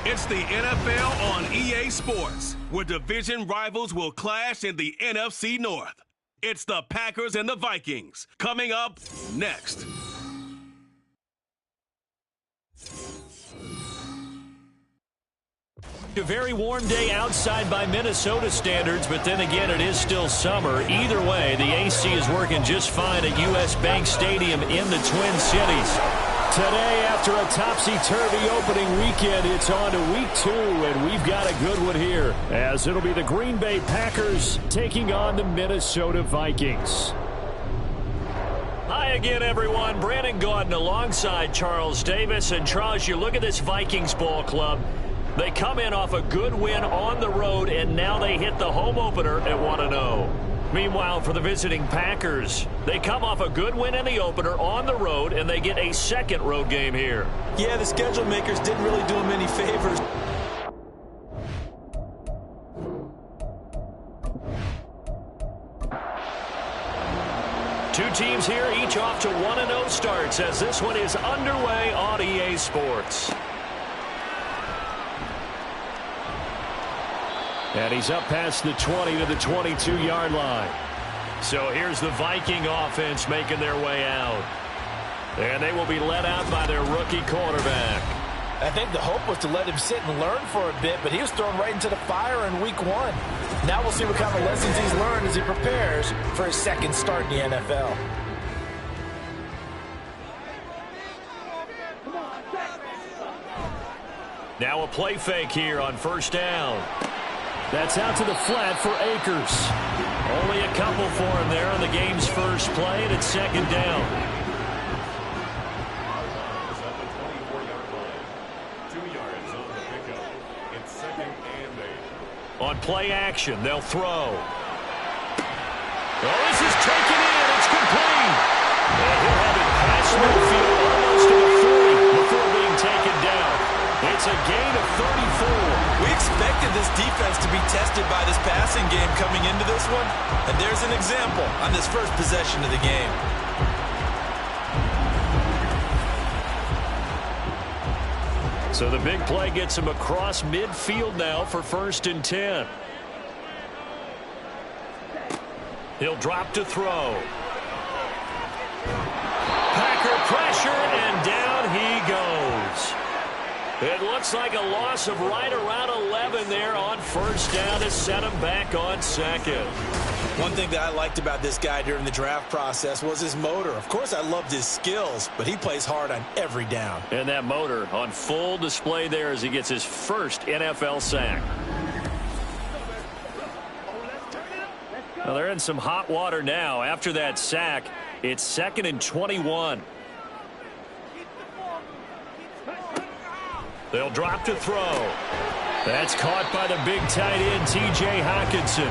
It's the NFL on EA Sports, where division rivals will clash in the NFC North. It's the Packers and the Vikings, coming up next. A very warm day outside by Minnesota standards, but then again, it is still summer. Either way, the AC is working just fine at US Bank Stadium in the Twin Cities. Today, after a topsy-turvy opening weekend, it's on to week 2, and we've got a good one here, as it'll be the Green Bay Packers taking on the Minnesota Vikings. Hi again, everyone. Brandon Gaudin alongside Charles Davis. And Charles, you look at this Vikings ball club. They come in off a good win on the road, and now they hit the home opener at 1-0. Meanwhile, for the visiting Packers, they come off a good win in the opener on the road, and they get a second road game here. Yeah, the schedule makers didn't really do them any favors. Two teams here, each off to 1-0 starts, as this one is underway on EA Sports. And he's up past the 20 to the 22-yard line. So here's the Viking offense making their way out. And they will be led out by their rookie quarterback. I think the hope was to let him sit and learn for a bit, but he was thrown right into the fire in week 1. Now we'll see what kind of lessons he's learned as he prepares for his second start in the NFL. Now a play fake here on first down. That's out to the flat for Akers. Only a couple for him there on the game's first play, and it's second down. On play action, they'll throw. Oh, this is taken in. It's complete. And he'll have it past midfield almost to the 40 before being taken down. It's a gain of 34. We expected this defense to be tested by this passing game coming into this one, and there's an example on this first possession of the game. So the big play gets him across midfield now for 1st and 10. He'll drop to throw. Packer pressure, and down he goes. It looks like a loss of right around 11 there on first down to set him back on second. One thing that I liked about this guy during the draft process was his motor. Of course, I loved his skills, but he plays hard on every down. And that motor on full display there as he gets his first NFL sack. Well, they're in some hot water now. After that sack, it's 2nd and 21. They'll drop to throw. That's caught by the big tight end, T.J. Hockenson.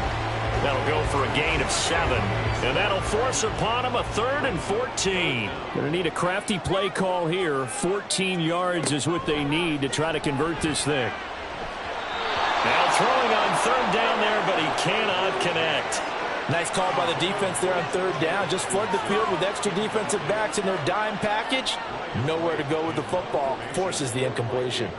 That'll go for a gain of 7. And that'll force upon him a 3rd and 14. Going to need a crafty play call here. 14 yards is what they need to try to convert this thing. Now throwing on 3rd down there, but he cannot connect. Nice call by the defense there on 3rd down. Just flood the field with extra defensive backs in their dime package. Nowhere to go with the football. Forces the incompletion.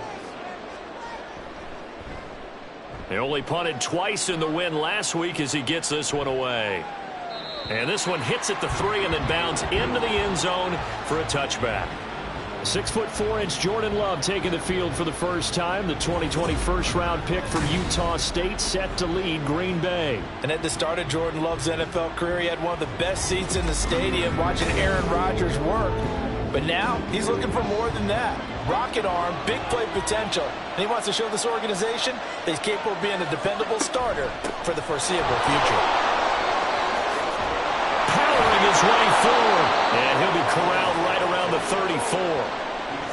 They only punted twice in the win last week as he gets this one away. And this one hits at the 3 and then bounds into the end zone for a touchback. 6'4" Jordan Love taking the field for the first time. The 2020 first-round pick from Utah State set to lead Green Bay. And at the start of Jordan Love's NFL career, he had one of the best seats in the stadium watching Aaron Rodgers work. But now he's looking for more than that. Rocket arm, big play potential. And he wants to show this organization that he's capable of being a dependable starter for the foreseeable future. Powering his way forward. And he'll be corralled right around the 34.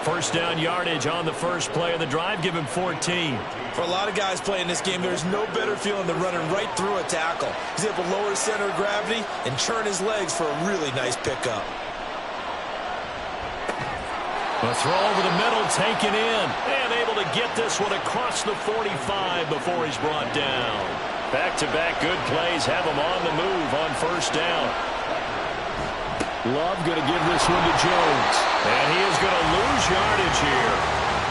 First down yardage on the first play of the drive. Give him 14. For a lot of guys playing this game, there's no better feeling than running right through a tackle. He's able to lower his center of gravity and churn his legs for a really nice pickup. A throw over the middle, taken in, and able to get this one across the 45 before he's brought down. Back-to-back good plays have him on the move on first down. Love going to give this one to Jones. And he is going to lose yardage here.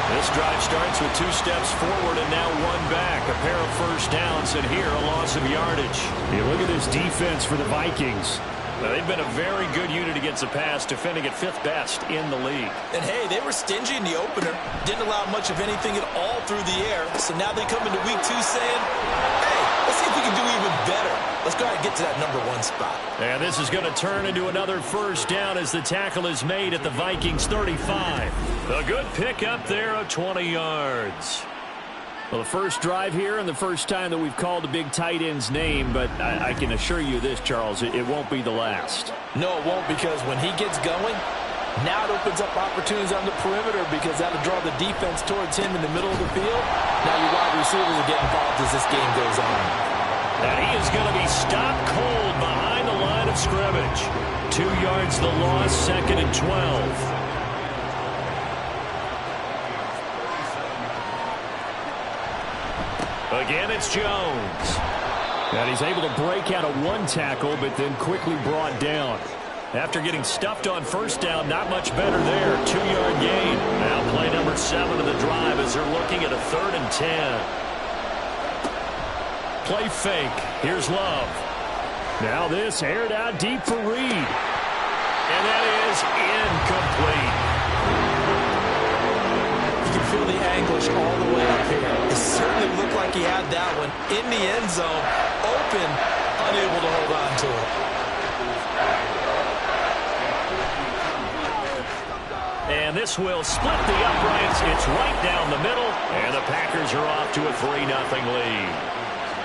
This drive starts with 2 steps forward and now 1 back. A pair of first downs, and here a loss of yardage. You look at this defense for the Vikings. Now, they've been a very good unit against the pass, defending at 5th best in the league. And, hey, they were stingy in the opener. Didn't allow much of anything at all through the air. So now they come into week 2 saying, hey, let's see if we can do even better. Let's go ahead and get to that #1 spot. And this is going to turn into another first down as the tackle is made at the Vikings 35. A good pickup there of 20 yards. Well, the first drive here and the first time that we've called a big tight end's name, but I can assure you this, Charles, it won't be the last. No, it won't, because when he gets going, now it opens up opportunities on the perimeter because that'll draw the defense towards him in the middle of the field. Now your wide receivers will get involved as this game goes on. And he is going to be stopped cold behind the line of scrimmage. 2 yards the loss, 2nd and 12. Again, it's Jones. And he's able to break out of 1 tackle, but then quickly brought down. After getting stuffed on first down, not much better there. 2-yard gain. Now play number 7 of the drive as they're looking at a 3rd and 10. Play fake. Here's Love. Now this aired out deep for Reed. And that is incomplete. You can feel the anguish all the way up here. It certainly looked like he had that one in the end zone, open, unable to hold on to it. And this will split the uprights. It's right down the middle, and the Packers are off to a 3-0 lead.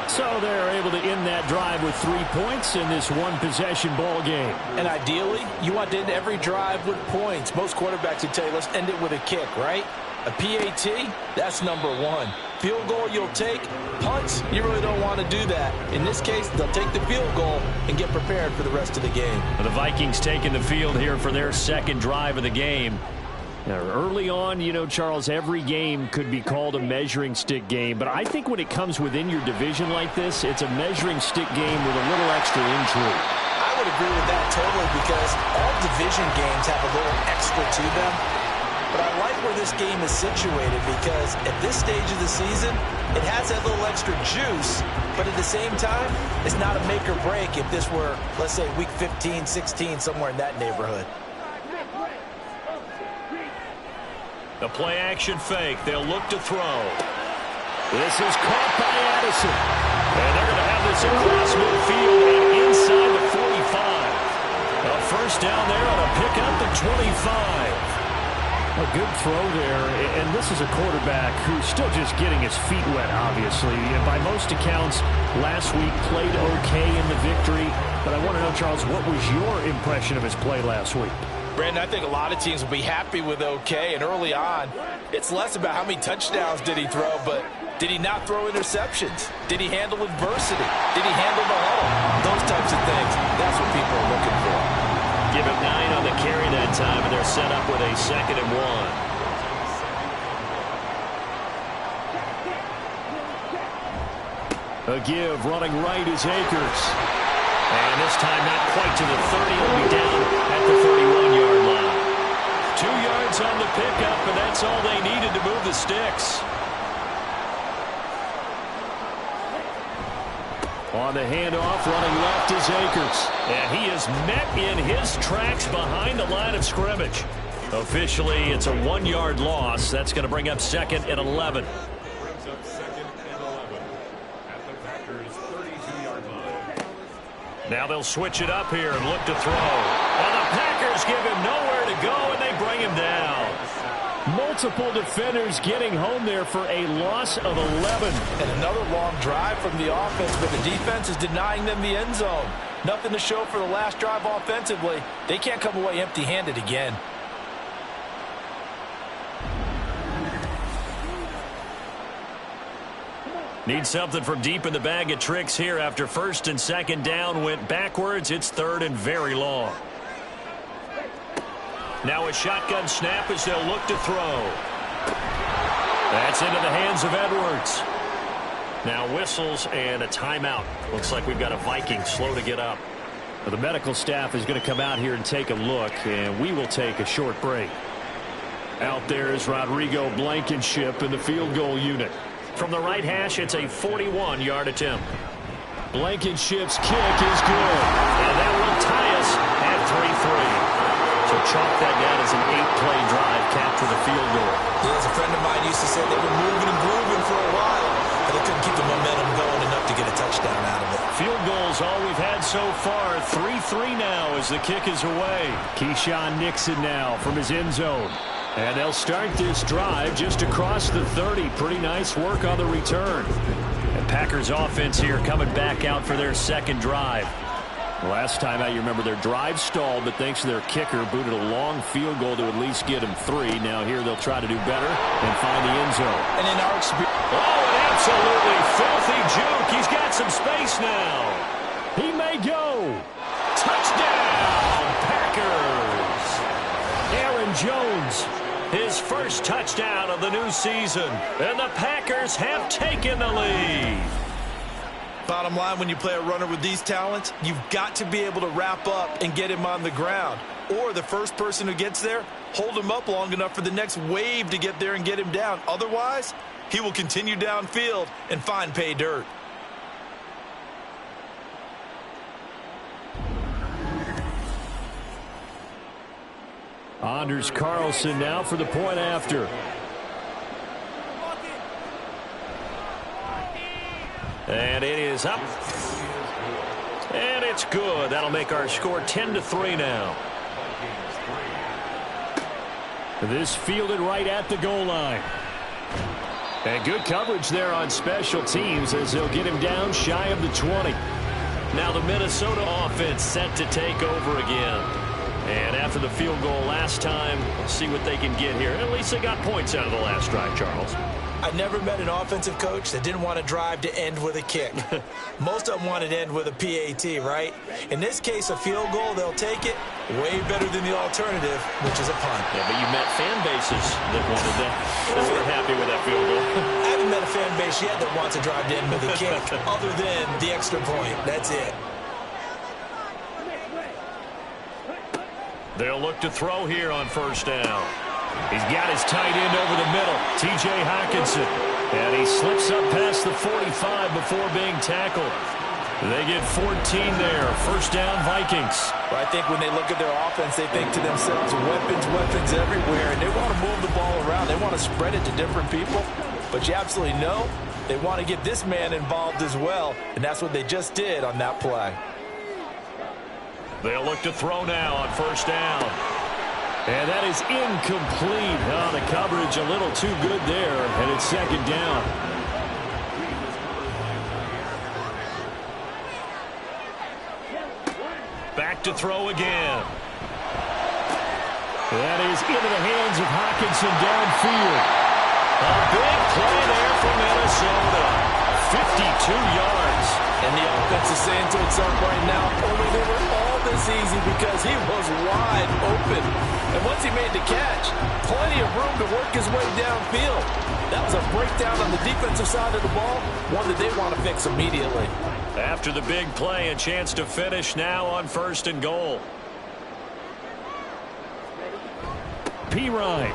So they're able to end that drive with 3 points in this one-possession ball game. And ideally, you want to end every drive with points. Most quarterbacks would tell you, let's end it with a kick, right? A PAT, that's #1. Field goal you'll take. Punts, you really don't want to do that. In this case, they'll take the field goal and get prepared for the rest of the game. The Vikings taking the field here for their 2nd drive of the game. Now, early on, you know, Charles, every game could be called a measuring stick game. But I think when it comes within your division like this, it's a measuring stick game with a little extra intrigue. I would agree with that totally, because all division games have a little extra to them. But I like where this game is situated because at this stage of the season, it has that little extra juice, but at the same time, it's not a make or break if this were, let's say, week 15, 16, somewhere in that neighborhood. The play-action fake. They'll look to throw. This is caught by Addison. And they're going to have this across midfield and inside the 45. A first down there on a pickup at 25. A good throw there, and this is a quarterback who's still just getting his feet wet, obviously. And by most accounts, last week played okay in the victory. But I want to know, Charles, what was your impression of his play last week? Brandon, I think a lot of teams will be happy with okay, and early on, it's less about how many touchdowns did he throw, but did he not throw interceptions? Did he handle adversity? Did he handle the huddle? Those types of things, that's what people are looking for. Give him 9 on the carry that time, and they're set up with a 2nd and 1. A give, running right is Akers. And this time not quite to the 30. It'll be down at the 31-yard line. 2 yards on the pickup, and that's all they needed to move the sticks. On the handoff, running left is Akers. And he is met in his tracks behind the line of scrimmage. Officially, it's a 1-yard loss. That's going to bring up 2nd and 11. Now they'll switch it up here and look to throw. And the Packers give him nowhere to go, and they bring him down. Multiple defenders getting home there for a loss of 11. And another long drive from the offense, but the defense is denying them the end zone. Nothing to show for the last drive offensively. They can't come away empty-handed again. Need something from deep in the bag of tricks here after 1st and 2nd down went backwards. It's 3rd and very long. Now a shotgun snap as they'll look to throw. That's into the hands of Edwards. Now whistles and a timeout. Looks like we've got a Viking slow to get up. Well, the medical staff is going to come out here and take a look, and we will take a short break. Out there is Rodrigo Blankenship in the field goal unit. From the right hash, it's a 41-yard attempt. Blankenship's kick is good. And that will tie us at 3-3. So chalk that down as an 8-play drive, capture the field goal. Yeah, as a friend of mine used to say, they were moving and grooving for a while, but they couldn't keep the momentum going enough to get a touchdown out of it. Field goals all we've had so far. 3-3 now as the kick is away. Keyshawn Nixon now from his end zone. And they'll start this drive just across the 30. Pretty nice work on the return. And Packers offense here coming back out for their second drive. Last time out, you remember their drive stalled, but thanks to their kicker, booted a long field goal to at least get him 3. Now here they'll try to do better and find the end zone. And in our experience, an absolutely filthy juke. He's got some space now. He may go. Touchdown, Packers. Aaron Jones, his first touchdown of the new season. And the Packers have taken the lead. bottom line, when you play a runner with these talents, you've got to be able to wrap up and get him on the ground. Or the first person who gets there, hold him up long enough for the next wave to get there and get him down. Otherwise, he will continue downfield and find pay dirt. Anders Carlson now for the point after. And it is up. And it's good. That'll make our score 10-3 now. This fielded right at the goal line. And good coverage there on special teams as they'll get him down shy of the 20. Now the Minnesota offense set to take over again. And after the field goal last time, we'll see what they can get here. At least they got points out of the last drive, Charles. I never met an offensive coach that didn't want to drive to end with a kick. Most of them wanted to end with a PAT, right? In this case, a field goal, they'll take it. Way better than the alternative, which is a punt. Yeah, but you met fan bases that wanted that. That were happy with that field goal. I haven't met a fan base yet that wants to drive to end with a kick other than the extra point. That's it. They'll look to throw here on first down. He's got his tight end over the middle, T.J. Hockenson. And he slips up past the 45 before being tackled. They get 14 there. First down, Vikings. Well, I think when they look at their offense, they think to themselves, weapons everywhere, and they want to move the ball around. They want to spread it to different people. But you absolutely know they want to get this man involved as well, and that's what they just did on that play. They'll look to throw now on first down. And that is incomplete. Oh, the coverage a little too good there, and it's second down. Back to throw again. That is into the hands of Hockenson downfield. A big play there for Minnesota. 52 yards. And the offense is saying to itself right now, only they were all this easy because he was wide open. And once he made the catch, plenty of room to work his way downfield. That was a breakdown on the defensive side of the ball, one that they want to fix immediately. After the big play, a chance to finish now on first and goal. Pirine.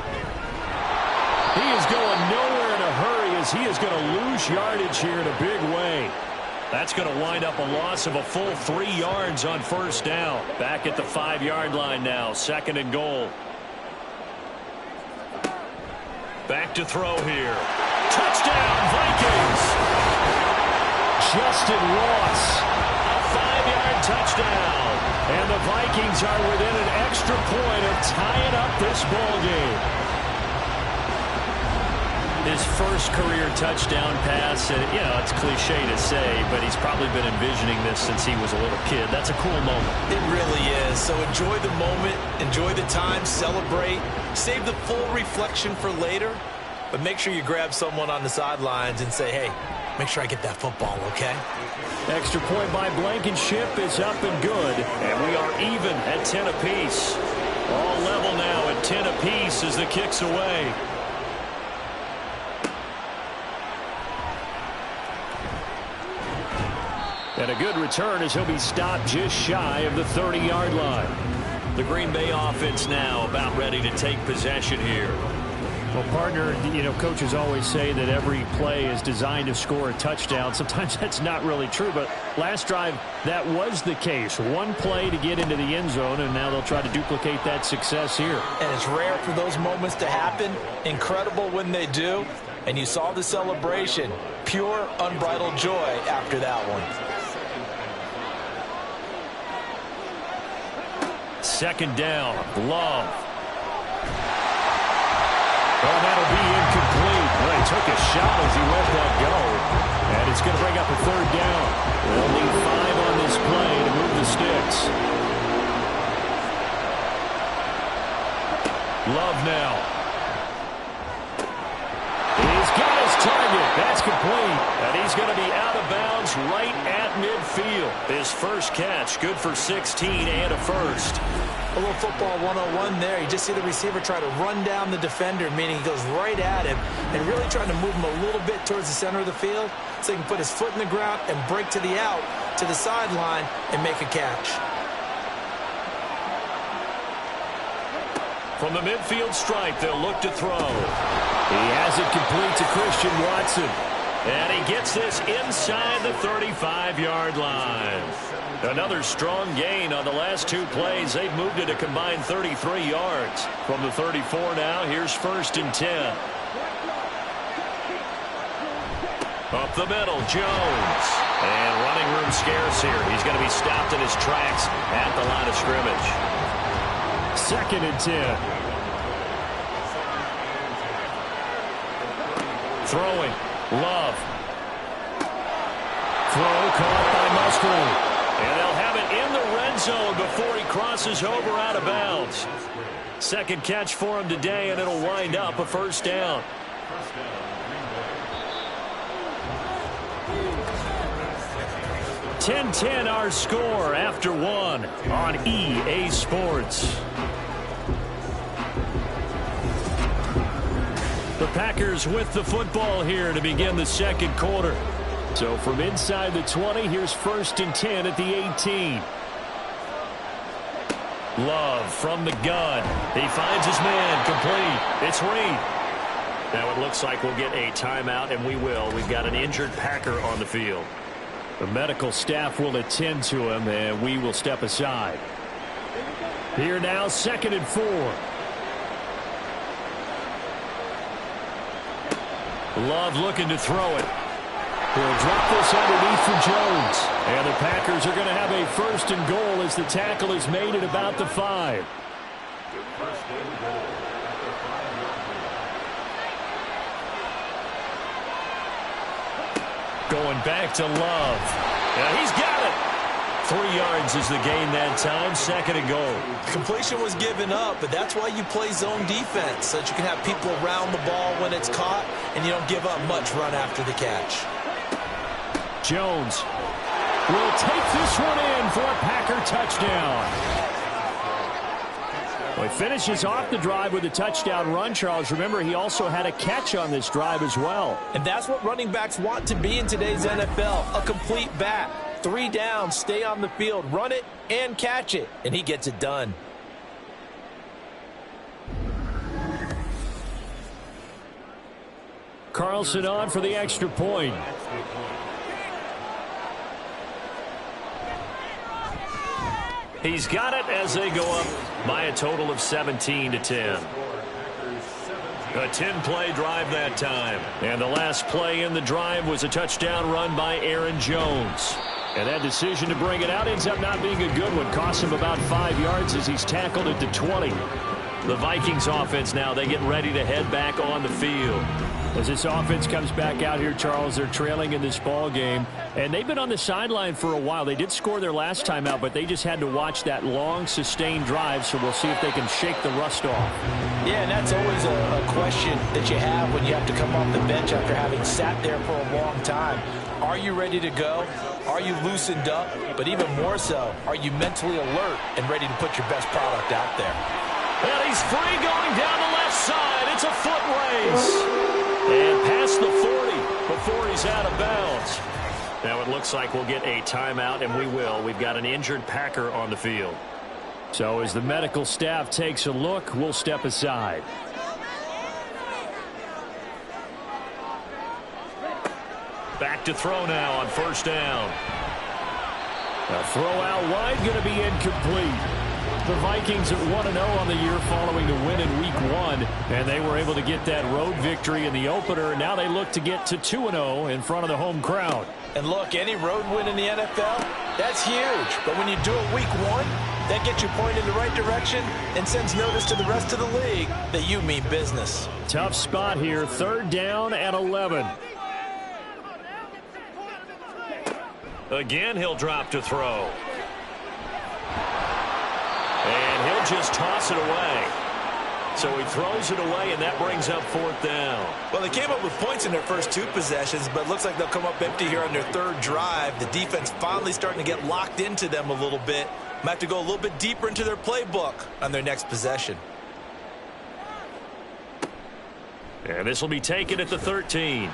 He is going nowhere in a hurry as he is going to lose yardage here in a big way. That's going to wind up a loss of a full 3 yards on first down. Back at the 5-yard line now, second and goal. Back to throw here. Touchdown, Vikings! Justin Ross. A 5-yard touchdown. And the Vikings are within an extra point of tying up this ball game. His first career touchdown pass, and it's cliche to say, but he's probably been envisioning this since he was a little kid. That's a cool moment. It really is. So enjoy the moment, enjoy the time, celebrate, save the full reflection for later, but make sure you grab someone on the sidelines and say, hey, make sure I get that football, okay? Extra point by Blankenship is up and good, and we are even at 10 apiece. All level now at 10 apiece as the kick's away. And a good return as he'll be stopped just shy of the 30-yard line. The Green Bay offense now about ready to take possession here. Well, partner, coaches always say that every play is designed to score a touchdown. Sometimes that's not really true, but last drive, that was the case. One play to get into the end zone, and now they'll try to duplicate that success here. And it's rare for those moments to happen. Incredible when they do. And you saw the celebration. Pure, unbridled joy after that one. Second down, Love. Oh, that'll be incomplete. Well, he took a shot as he let that go. And it's going to bring up a third down. They'll need 5 on this play to move the sticks. Love now. He's got his target. That's complete. And he's going to be out of bounds right at midfield. His first catch, good for 16 and a first. A little football 101 there. You just see the receiver try to run down the defender, meaning he goes right at him and really trying to move him a little bit towards the center of the field so he can put his foot in the ground and break to the out, to the sideline, and make a catch. From the midfield stripe, they'll look to throw. He has it complete to Christian Watson. And he gets this inside the 35-yard line. Another strong gain on the last 2 plays. They've moved it a combined 33 yards. From the 34 now, here's 1st and 10. Up the middle, Jones. And running room scarce here. He's going to be stopped in his tracks at the line of scrimmage. 2nd and 10. Throwing. Love. Throw caught by Musgrave. And they'll have it in the red zone before he crosses over out of bounds. Second catch for him today, and it'll wind up a first down. (10-10) our score after 1 on EA Sports. The Packers with the football here to begin the second quarter. So from inside the 20, here's 1st and 10 at the 18. Love from the gun. He finds his man complete. It's Reed. Now it looks like we'll get a timeout, and we will. We've got an injured Packer on the field. The medical staff will attend to him, and we will step aside. Here now, 2nd and 4. Love looking to throw it. He'll drop this underneath for Jones. And the Packers are going to have a 1st and goal as the tackle is made at about the 5. Going back to Love. And he's got it. 3 yards is the gain that time. 2nd and goal. Completion was given up, but that's why you play zone defense, so that you can have people around the ball when it's caught, and you don't give up much run after the catch. Jones will take this one in for a Packer touchdown. Well, he finishes off the drive with a touchdown run, Charles. Remember, he also had a catch on this drive as well. And that's what running backs want to be in today's NFL, a complete back. 3 downs, stay on the field, run it, and catch it. And he gets it done. Carlson on for the extra point. He's got it as they go up by a total of 17-10. A 10-play drive that time. And the last play in the drive was a touchdown run by Aaron Jones. And that decision to bring it out ends up not being a good one. Costs him about 5 yards as he's tackled at the 20. The Vikings offense now, they get ready to head back on the field. As this offense comes back out here, Charles, they're trailing in this ball game. And they've been on the sideline for a while. They did score their last time out, but they just had to watch that long, sustained drive. So we'll see if they can shake the rust off. Yeah, and that's always a question that you have when you have to come off the bench after having sat there for a long time. Are you ready to go? Are you loosened up? But even more so, are you mentally alert and ready to put your best product out there? And he's free going down the left side. It's a foot race. And past the 40 before he's out of bounds. Now it looks like we'll get a timeout, and we will. We've got an injured Packer on the field. So as the medical staff takes a look, we'll step aside. Back to throw now on first down. A throw out wide, going to be incomplete. The Vikings at 1-0 on the year following the win in Week 1, and they were able to get that road victory in the opener. Now they look to get to 2-0 in front of the home crowd. And look, any road win in the NFL, that's huge. But when you do it Week 1, that gets you pointed in the right direction and sends notice to the rest of the league that you mean business. Tough spot here, 3rd down and 11. Again, he'll drop to throw. And he'll just toss it away. So he throws it away, and that brings up 4th down. Well, they came up with points in their first 2 possessions, but it looks like they'll come up empty here on their 3rd drive. The defense finally starting to get locked into them a little bit. Might have to go a little bit deeper into their playbook on their next possession. And this will be taken at the 13.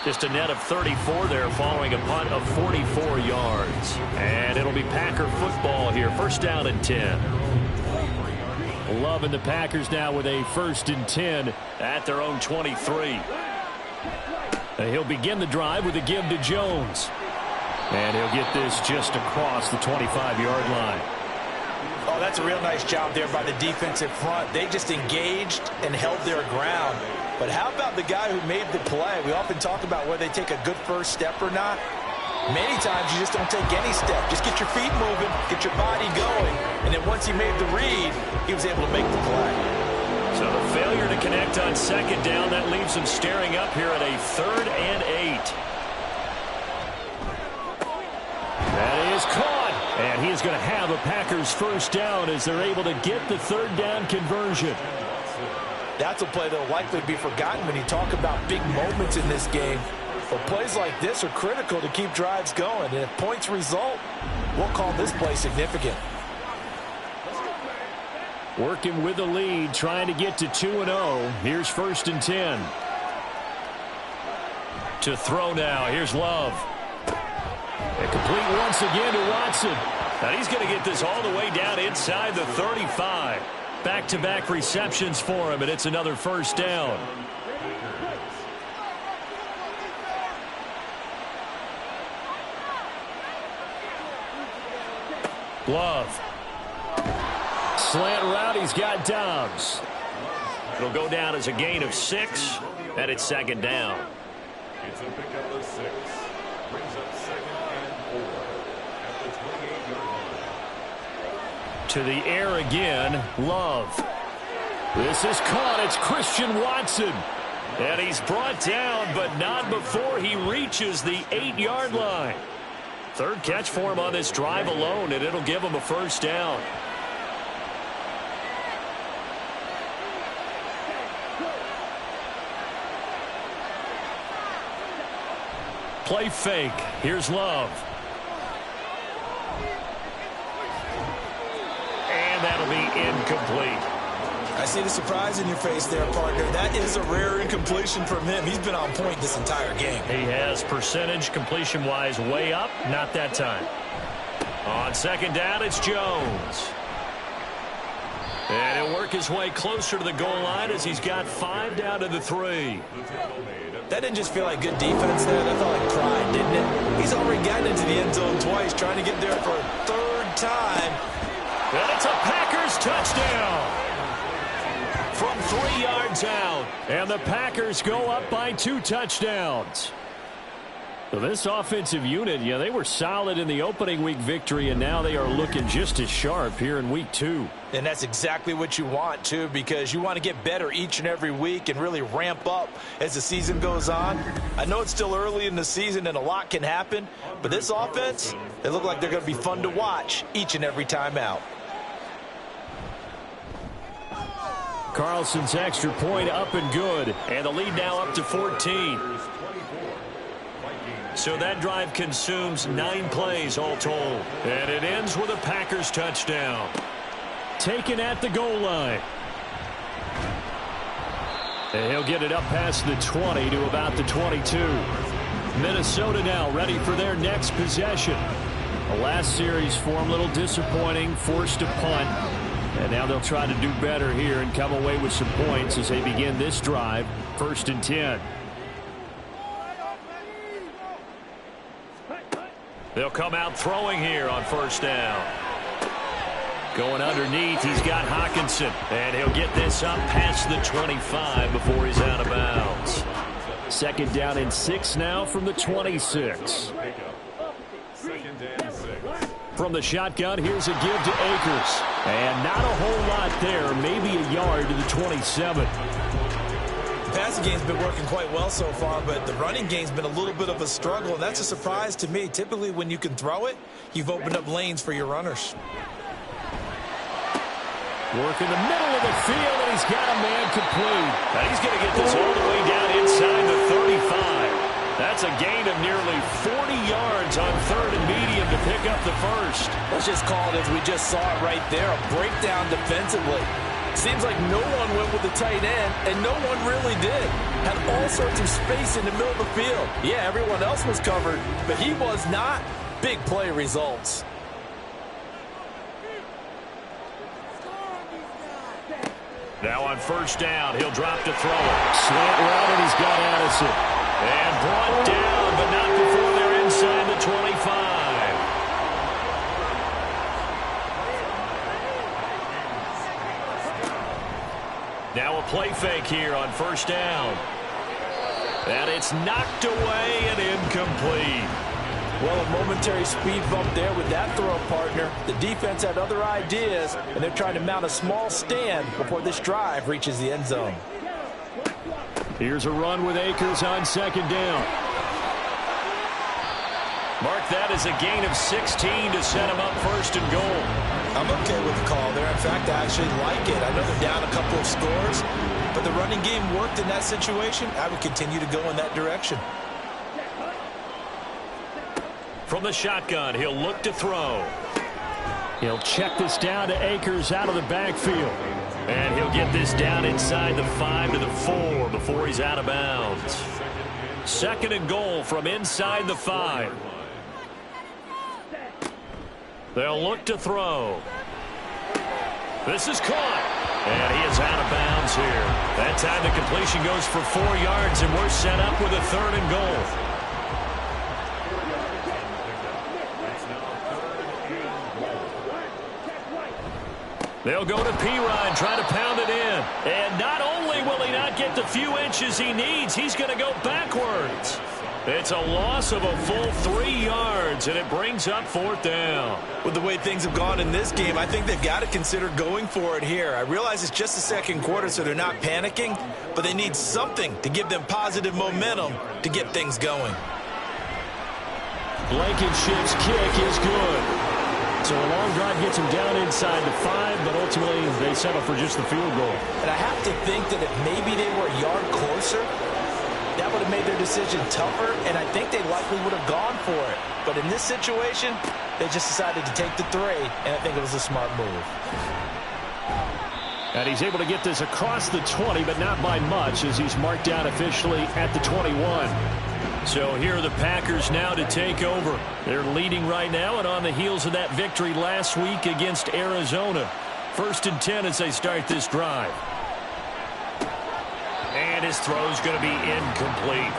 Just a net of 34 there following a punt of 44 yards. And it'll be Packer football here. 1st down and 10. Love and the Packers now with a 1st and 10 at their own 23. And he'll begin the drive with a give to Jones. And he'll get this just across the 25-yard line. Oh, that's a real nice job there by the defensive front. They just engaged and held their ground. But how about the guy who made the play? We often talk about whether they take a good first step or not. Many times you just don't take any step. Just get your feet moving, get your body going. And then once he made the read, he was able to make the play. So the failure to connect on 2nd down, that leaves him staring up here at a 3rd and 8. That is caught. And he is going to have a Packers 1st down as they're able to get the 3rd down conversion. That's a play that will likely be forgotten when you talk about big moments in this game. But plays like this are critical to keep drives going. And if points result, we'll call this play significant. Working with the lead, trying to get to 2-0. Here's 1st and 10. To throw now. Here's Love. And complete once again to Watson. Now he's going to get this all the way down inside the 35. Back-to-back receptions for him, and it's another 1st down. Love. Slant route, he's got Dobbs. It'll go down as a gain of 6, and it's 2nd down. It's a pickup of 6. Brings up 2nd and 4 at the 28-yard line. To the air again, Love. This is caught. It's Christian Watson. And he's brought down, but not before he reaches the 8-yard line. 3rd catch for him on this drive alone, and it'll give him a 1st down. Play fake. Here's Love. And that'll be incomplete. I see the surprise in your face there, partner. That is a rare incompletion from him. He's been on point this entire game. He has percentage completion-wise way up. Not that time. On 2nd down, it's Jones. And he'll work his way closer to the goal line as he's got 5 down to the 3. That didn't just feel like good defense there. That felt like pride, didn't it? He's already gotten into the end zone twice, trying to get there for a 3rd time. And it's a Packers touchdown from 3 yards out. And the Packers go up by 2 touchdowns. So this offensive unit, yeah, they were solid in the opening week victory, and now they are looking just as sharp here in week 2. And that's exactly what you want, too, because you want to get better each and every week and really ramp up as the season goes on. I know it's still early in the season and a lot can happen, but this offense, they look like they're going to be fun to watch each and every time out. Carlson's extra point up and good. And the lead now up to 14. So that drive consumes 9 plays all told. And it ends with a Packers touchdown. Taken at the goal line. And he'll get it up past the 20 to about the 22. Minnesota now ready for their next possession. The last series for them, a little disappointing, forced a punt. And now they'll try to do better here and come away with some points as they begin this drive, 1st and 10. They'll come out throwing here on first down. Going underneath, he's got Hawkinson. And he'll get this up past the 25 before he's out of bounds. Second down and 6 now from the 26. Second and 6. From the shotgun, here's a give to Akers. And not a whole lot there, maybe a yard to the 27. The passing game's been working quite well so far, but the running game's been a little bit of a struggle, and that's a surprise to me. Typically, when you can throw it, you've opened up lanes for your runners. Work in the middle of the field, and he's got a man complete. Now he's going to get this all the way down inside the 35. That's a gain of nearly 40 yards on third and medium to pick up the first. Let's just call it as we just saw it right there, a breakdown defensively. Seems like no one went with the tight end, and no one really did. Had all sorts of space in the middle of the field. Yeah, everyone else was covered, but he was not. Big play results. Now on first down, he'll drop to throw it. Slant route, and he's got Addison. And brought down, but not before they're inside the 25. Now a play fake here on first down. And it's knocked away and incomplete. Well, a momentary speed bump there with that throw partner. The defense had other ideas, and they're trying to mount a small stand before this drive reaches the end zone. Here's a run with Akers on second down. Mark that as a gain of 16 to set him up first and goal. I'm okay with the call there. In fact, I actually like it. I know they're down a couple of scores, but the running game worked in that situation. I would continue to go in that direction. From the shotgun, he'll look to throw. He'll check this down to Akers out of the backfield. And he'll get this down inside the 5 to the 4 before he's out of bounds. Second and goal from inside the 5. They'll look to throw. This is caught. And he is out of bounds here. That time the completion goes for 4 yards, and we're set up with a third and goal. They'll go to P-Ryan, try to pound it in. And not only will he not get the few inches he needs, he's going to go backwards. It's a loss of a full 3 yards, and it brings up fourth down. With the way things have gone in this game, I think they've got to consider going for it here. I realize it's just the second quarter, so they're not panicking, but they need something to give them positive momentum to get things going. Blankenship's kick is good. So a long drive gets him down inside the 5, but ultimately they settle for just the field goal. And I have to think that if maybe they were a yard closer, that would have made their decision tougher, and I think they likely would have gone for it. But in this situation, they just decided to take the 3, and I think it was a smart move. And he's able to get this across the 20, but not by much, as he's marked down officially at the 21. So here are the Packers now to take over. They're leading right now and on the heels of that victory last week against Arizona. First and 10 as they start this drive. And his throw's going to be incomplete.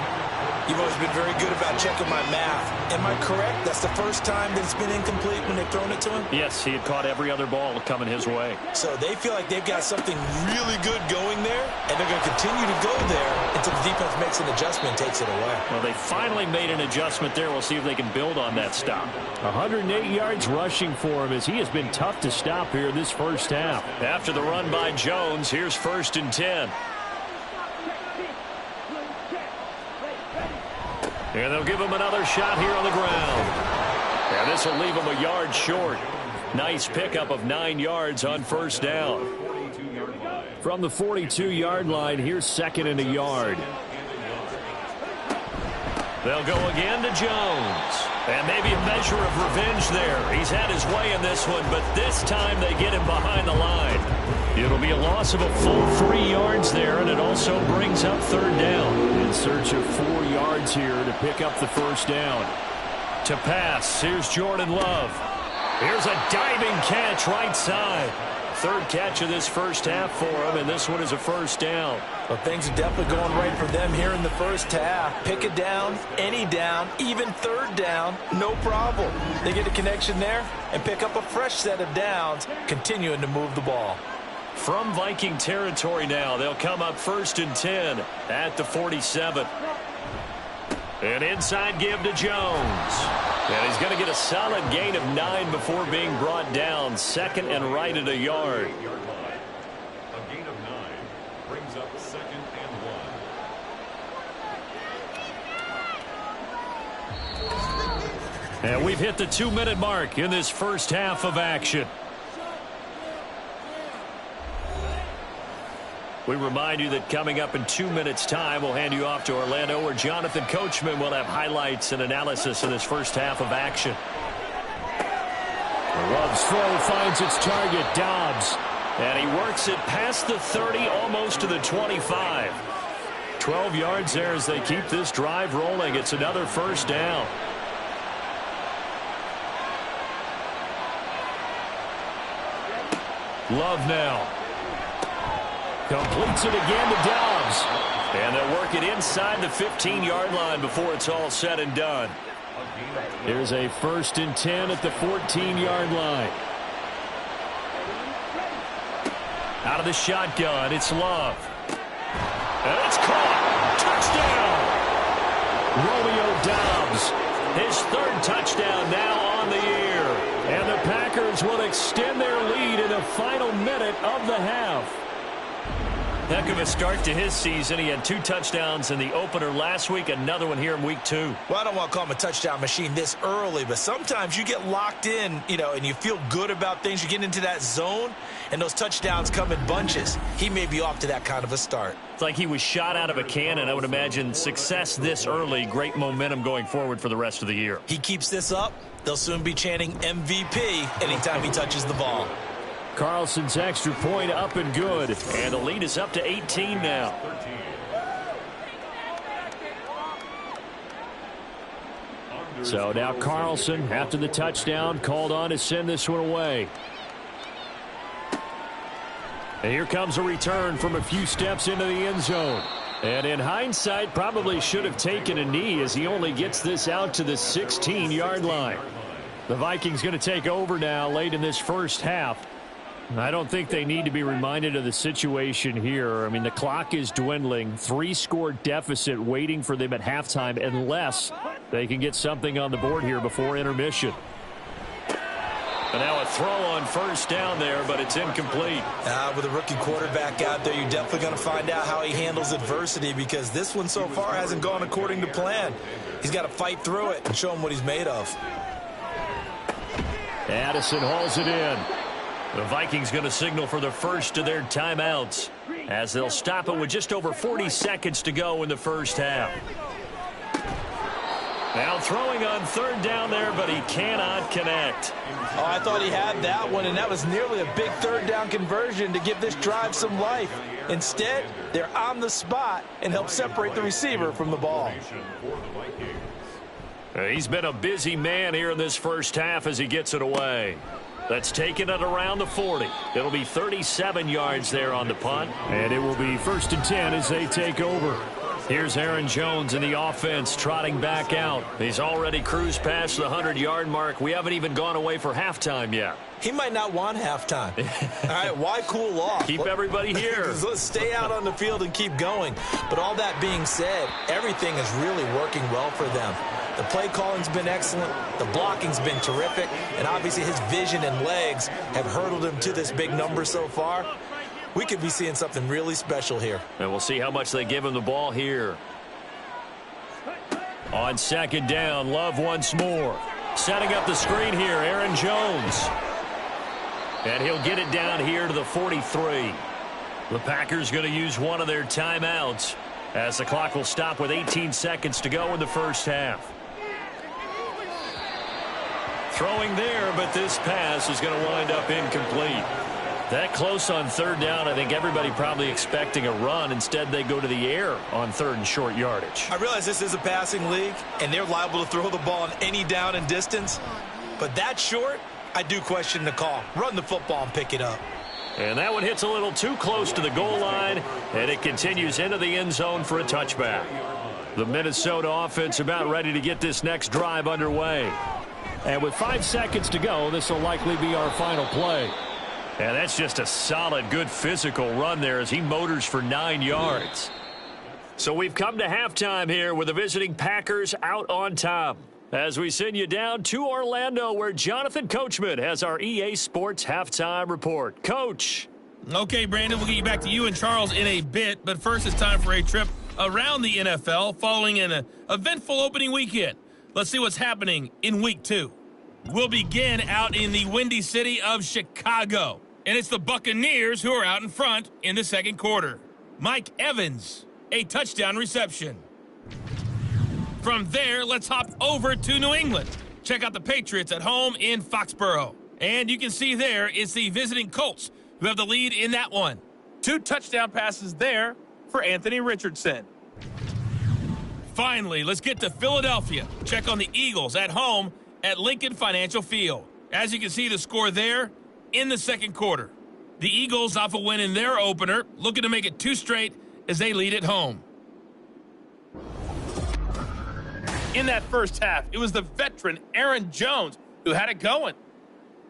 You've always been very good about checking my math. Am I correct? That's the first time that it's been incomplete when they've thrown it to him? Yes, he had caught every other ball coming his way. So they feel like they've got something really good going there, and they're going to continue to go there until the defense makes an adjustment and takes it away. Well, they finally made an adjustment there. We'll see if they can build on that stop. 108 yards rushing for him, as he has been tough to stop here this first half. After the run by Jones, here's first and 10. And they'll give him another shot here on the ground. And this will leave him a yard short. Nice pickup of 9 yards on first down. From the 42-yard line, here's second and a yard. They'll go again to Jones. And maybe a measure of revenge there. He's had his way in this one, but this time they get him behind the line. It'll be a loss of a full 3 yards there, and it also brings up third down. In search of 4 yards here to pick up the first down. To pass, here's Jordan Love. Here's a diving catch right side. third catch of this first half for him, and this one is a first down. Well, things are definitely going right for them here in the first half. Pick a down, any down, even third down, no problem. They get a connection there and pick up a fresh set of downs, continuing to move the ball. From Viking territory now, they'll come up 1st and 10 at the 47. An inside give to Jones. And he's going to get a solid gain of 9 before being brought down. 2nd and right at a yard. A gain of 9 brings up 2nd and 1. And we've hit the 2-minute mark in this first half of action. We remind you that coming up in 2 minutes' time, we'll hand you off to Orlando, where Jonathan Coachman will have highlights and analysis of this first half of action. Love's throw finds its target, Dobbs. And he works it past the 30, almost to the 25. 12 yards there as they keep this drive rolling. It's another first down. Love now. Completes it again to Dobbs. And they'll work it inside the 15-yard line before it's all said and done. Here's a 1st and 10 at the 14-yard line. Out of the shotgun, it's Love. And it's caught. Touchdown. Romeo Dobbs. His 3rd touchdown now on the year. And the Packers will extend their lead in the final minute of the half. Heck of a start to his season. He had 2 touchdowns in the opener last week, another one here in week 2. Well, I don't want to call him a touchdown machine this early, but sometimes you get locked in, and you feel good about things. You get into that zone, and those touchdowns come in bunches. He may be off to that kind of a start. It's like he was shot out of a cannon. I would imagine success this early, great momentum going forward for the rest of the year. He keeps this up, they'll soon be chanting MVP anytime he touches the ball. Carlson's extra point up and good. And the lead is up to 18 now. So now Carlson, after the touchdown, called on to send this one away. And here comes a return from a few steps into the end zone. And in hindsight, probably should have taken a knee as he only gets this out to the 16-yard line. The Vikings going to take over now late in this first half. I don't think they need to be reminded of the situation here. I mean, the clock is dwindling. 3-score deficit waiting for them at halftime unless they can get something on the board here before intermission. And now a throw on first down there, but it's incomplete. With a rookie quarterback out there, you're definitely going to find out how he handles adversity, because this one so far hasn't gone according to plan. He's got to fight through it and show him what he's made of. Addison hauls it in. The Vikings going to signal for the first of their timeouts as they'll stop it with just over 40 seconds to go in the first half. Now throwing on 3rd down there, but he cannot connect. Oh, I thought he had that one, and that was nearly a big 3rd down conversion to give this drive some life. Instead, they're on the spot and help separate the receiver from the ball. He's been a busy man here in this first half as he gets it away. That's taking it around the 40. It'll be 37 yards there on the punt. And it will be 1st and 10 as they take over. Here's Aaron Jones in the offense trotting back out. He's already cruised past the 100-yard mark. We haven't even gone away for halftime yet. He might not want halftime. All right, why cool off? Keep everybody here. Let's stay out on the field and keep going. But all that being said, everything is really working well for them. The play calling's been excellent. The blocking's been terrific. And obviously his vision and legs have hurdled him to this big number so far. We could be seeing something really special here. And we'll see how much they give him the ball here. On 2nd down, Love once more. Setting up the screen here, Aaron Jones. And he'll get it down here to the 43. The Packers going to use one of their timeouts as the clock will stop with 18 seconds to go in the first half. Throwing there, but this pass is going to wind up incomplete. That close on 3rd down, I think everybody probably expecting a run. Instead, they go to the air on 3rd and short yardage. I realize this is a passing league, and they're liable to throw the ball on any down and distance. But that short, I do question the call. Run the football and pick it up. And that one hits a little too close to the goal line, and it continues into the end zone for a touchback. The Minnesota offense about ready to get this next drive underway. And with 5 seconds to go, this will likely be our final play. And that's just a solid, good physical run there as he motors for 9 yards. So we've come to halftime here with the visiting Packers out on top. As we send you down to Orlando, where Jonathan Coachman has our EA Sports Halftime Report. Coach. Okay, Brandon, we'll get you back to you and Charles in a bit. But first, it's time for a trip around the NFL following an eventful opening weekend. Let's see what's happening in Week 2. We'll begin out in the windy city of Chicago. And it's the Buccaneers who are out in front in the second quarter. Mike Evans, a touchdown reception. From there, let's hop over to New England. Check out the Patriots at home in Foxborough. And you can see there it's the visiting Colts who have the lead in that one. 2 touchdown passes there for Anthony Richardson. Finally, let's get to Philadelphia. Check on the Eagles at home at Lincoln Financial Field. As you can see the score there in the second quarter. The Eagles off a win in their opener, looking to make it 2 straight as they lead at home. In that first half, it was the veteran Aaron Jones who had it going.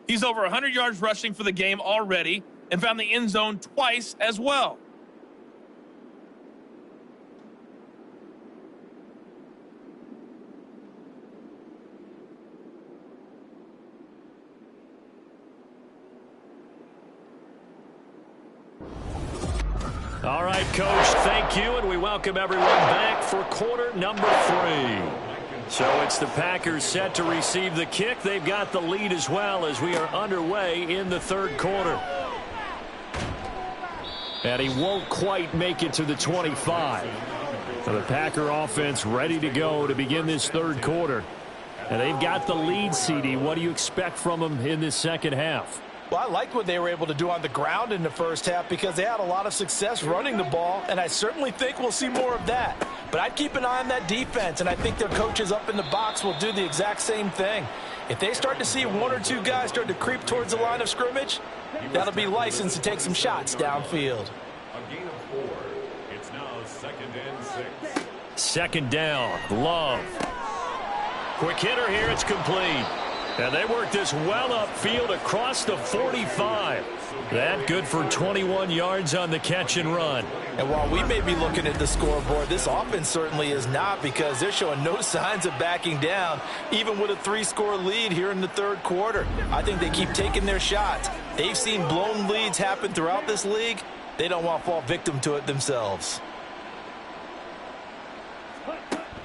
He's over 100 yards rushing for the game already and found the end zone twice as well. All right, Coach, thank you, and we welcome everyone back for quarter number 3. So it's the Packers set to receive the kick. They've got the lead as well as we are underway in the third quarter. And he won't quite make it to the 25. So the Packer offense ready to go to begin this third quarter. And they've got the lead, CD. What do you expect from them in this second half? Well, I liked what they were able to do on the ground in the first half because they had a lot of success running the ball, and I certainly think we'll see more of that. But I'd keep an eye on that defense, and I think their coaches up in the box will do the exact same thing. If they start to see 1 or 2 guys start to creep towards the line of scrimmage, that'll be license to take some shots downfield. A gain of 4. It's now 2nd and 6. Second down, Love. Quick hitter here, it's complete. And they work this well upfield across the 45. That good for 21 yards on the catch and run. And while we may be looking at the scoreboard, this offense certainly is not because they're showing no signs of backing down, even with a 3-score lead here in the third quarter. I think they keep taking their shots. They've seen blown leads happen throughout this league. They don't want to fall victim to it themselves.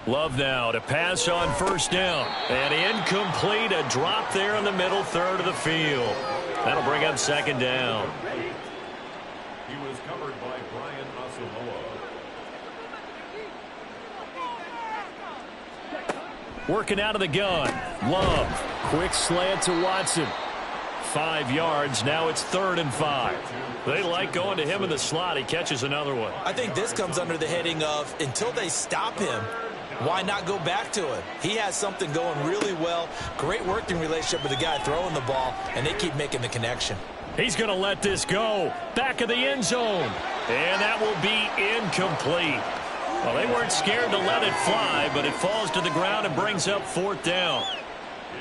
Love now to pass on first down. And incomplete, a drop there in the middle third of the field. That'll bring up second down. He was covered by Brian Asamoah. Working out of the gun. Love. Quick slant to Watson. 5 yards. Now it's 3rd and 5. They like going to him in the slot. He catches another one. I think this comes under the heading of until they stop him, why not go back to it? He has something going really well. Great working relationship with the guy throwing the ball, and they keep making the connection. He's going to let this go. Back of the end zone. And that will be incomplete. Well, they weren't scared to let it fly, but it falls to the ground and brings up 4th down.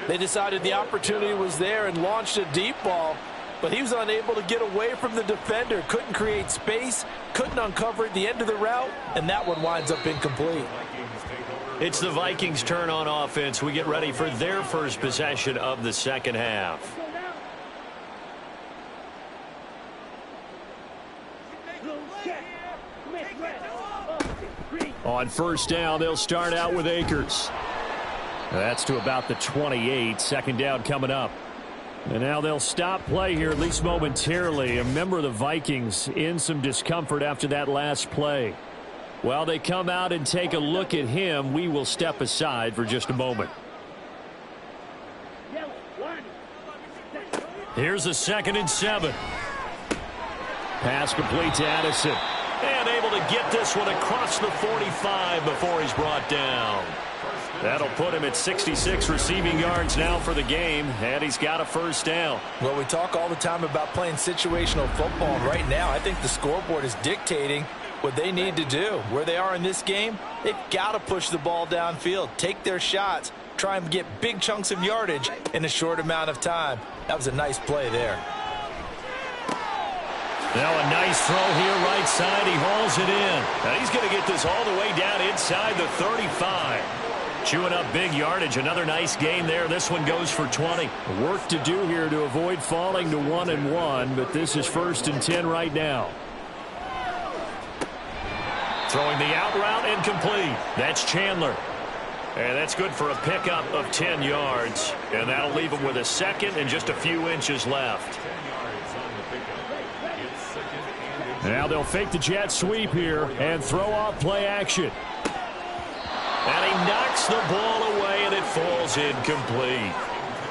They decided the opportunity was there and launched a deep ball, but he was unable to get away from the defender. Couldn't create space, couldn't uncover at the end of the route, and that one winds up incomplete. It's the Vikings' turn on offense. We get ready for their first possession of the second half. On first down, they'll start out with Akers. That's to about the 28. Second down coming up. And now they'll stop play here, at least momentarily. A member of the Vikings in some discomfort after that last play. While they come out and take a look at him, we will step aside for just a moment. Here's a 2nd and 7. Pass complete to Addison. And able to get this one across the 45 before he's brought down. That'll put him at 66 receiving yards now for the game, and he's got a first down. Well, we talk all the time about playing situational football, and right now I think the scoreboard is dictating what they need to do. Where they are in this game, they've got to push the ball downfield, take their shots, try and get big chunks of yardage in a short amount of time. That was a nice play there. Now a nice throw here right side. He hauls it in. Now he's going to get this all the way down inside the 35. Chewing up big yardage. Another nice gain there. This one goes for 20. Work to do here to avoid falling to 1-1, but this is 1st and 10 right now. Throwing the out route incomplete. That's Chandler. And that's good for a pickup of 10 yards. And that'll leave him with a second and just a few inches left. Now they'll fake the jet sweep here and throw off play action. And he knocks the ball away, and it falls incomplete.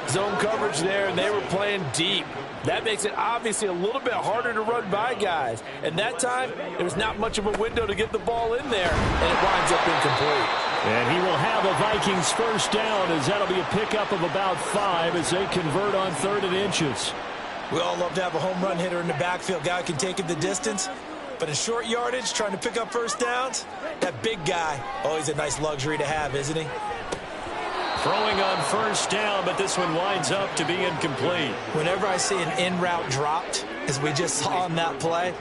Zone coverage there, and they were playing deep. That makes it obviously a little bit harder to run by guys. And that time, there was not much of a window to get the ball in there, and it winds up incomplete. And he will have a Vikings first down, as that'll be a pickup of about 5 as they convert on 3rd and inches. We all love to have a home run hitter in the backfield. Guy who can take it the distance. But in short yardage, trying to pick up first downs, that big guy, always a nice luxury to have, isn't he? Throwing on first down, but this one winds up to be incomplete. Whenever I see an in route dropped, as we just saw on that play,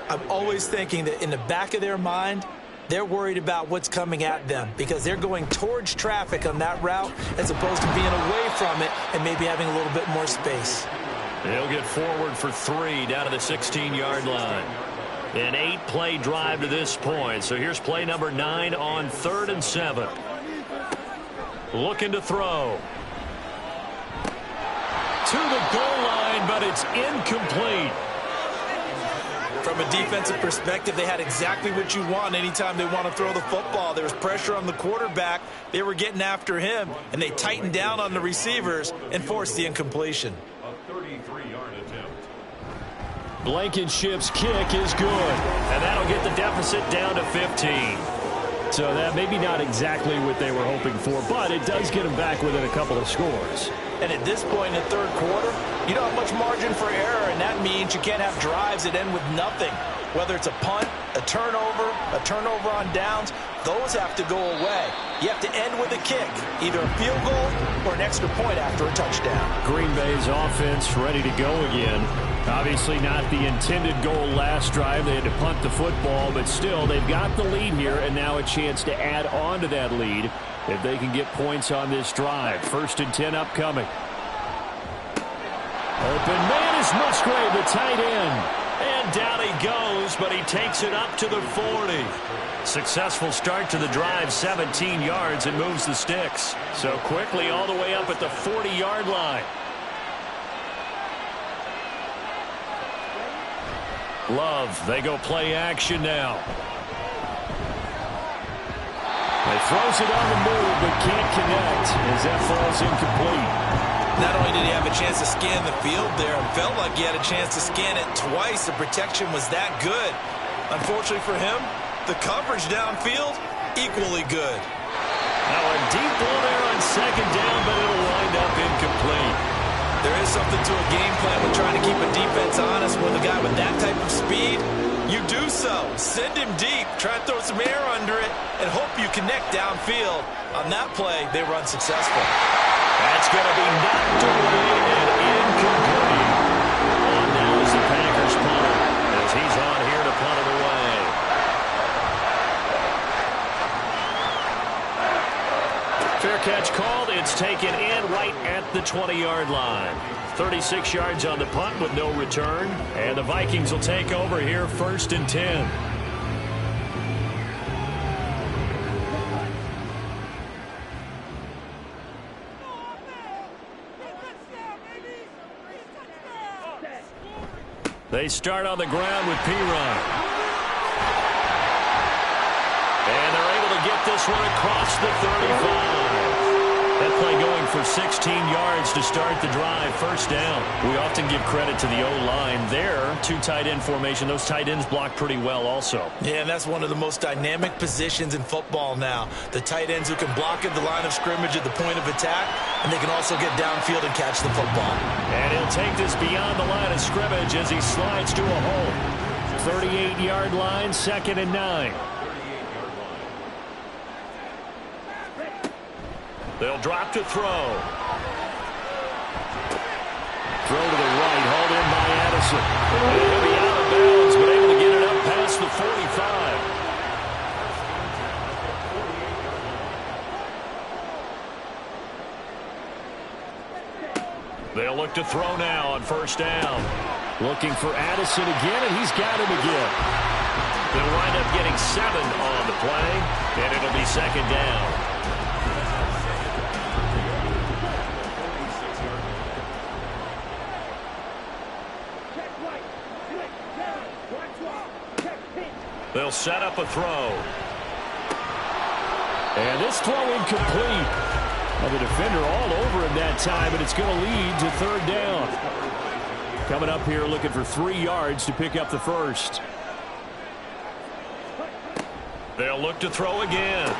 I'm always thinking that in the back of their mind, they're worried about what's coming at them because they're going towards traffic on that route as opposed to being away from it and maybe having a little bit more space. They'll get forward for 3 down to the 16-yard line. An 8-play drive to this point. So here's play number 9 on 3rd and 7. Looking to throw. To the goal line, but it's incomplete. From a defensive perspective, they had exactly what you want anytime they want to throw the football. There was pressure on the quarterback. They were getting after him, and they tightened down on the receivers and forced the incompletion. A 33-yard attempt. Blankenship's kick is good. And that'll get the deficit down to 15. So that maybe not exactly what they were hoping for, but it does get them back within a couple of scores. And at this point in the third quarter, you don't have much margin for error, and that means you can't have drives that end with nothing. Whether it's a punt, a turnover on downs, those have to go away. You have to end with a kick, either a field goal or an extra point after a touchdown. Green Bay's offense ready to go again. Obviously not the intended goal last drive. They had to punt the football, but still they've got the lead here, and now a chance to add on to that lead if they can get points on this drive. 1st and 10 upcoming. Open man is Musgrave, the tight end. And down he goes, but he takes it up to the 40. Successful start to the drive, 17 yards, and moves the sticks. So quickly all the way up at the 40-yard line. Love, they go play action now. He throws it on the move, but can't connect as that falls incomplete. Not only did he have a chance to scan the field there, it felt like he had a chance to scan it twice. The protection was that good. Unfortunately for him, the coverage downfield, equally good. Now a deep ball there on 2nd down, but it'll wind up incomplete. There is something to a game plan with trying to keep a defense honest. With a guy with that type of speed, you do so. Send him deep, try and throw some air under it, and hope you connect downfield. On that play, they were unsuccessful. That's going to be knocked away and incomplete. On now is the Packers punter, as he's on here to punt it away. Fair catch called. It's taken in right at the 20-yard line. 36 yards on the punt with no return. And the Vikings will take over here 1st and 10. They start on the ground with P-Run. And they're able to get this one across the 35. That play going for 16 yards to start the drive. First down. We often give credit to the O-line there. Two tight end formation. Those tight ends block pretty well also. Yeah, and that's one of the most dynamic positions in football now. The tight ends who can block at the line of scrimmage at the point of attack, and they can also get downfield and catch the football. And he'll take this beyond the line of scrimmage as he slides to a hole. 38-yard line, 2nd and 9. They'll drop to throw. Throw to the right, hauled in by Addison. And he'll be out of bounds, but able to get it up past the 45. They'll look to throw now on first down. Looking for Addison again, and he's got him again. They'll wind up getting 7 on the play, and it'll be 2nd down. They'll set up a throw. And this throw incomplete. Well, the defender all over him that time, and it's going to lead to 3rd down. Coming up here looking for 3 yards to pick up the first. They'll look to throw again.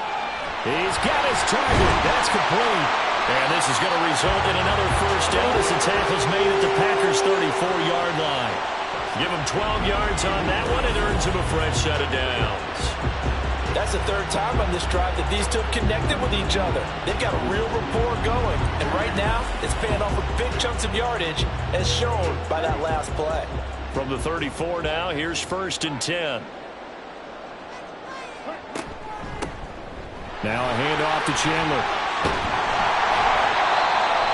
He's got his target. That's complete. And this is going to result in another first down as the tackle's made at the Packers' 34-yard line. Give him 12 yards on that one, and earns him a fresh set of downs. That's the 3rd time on this drive that these two have connected with each other. They've got a real rapport going, and right now it's paying off with big chunks of yardage, as shown by that last play. From the 34 now, here's 1st and 10. Now a handoff to Chandler.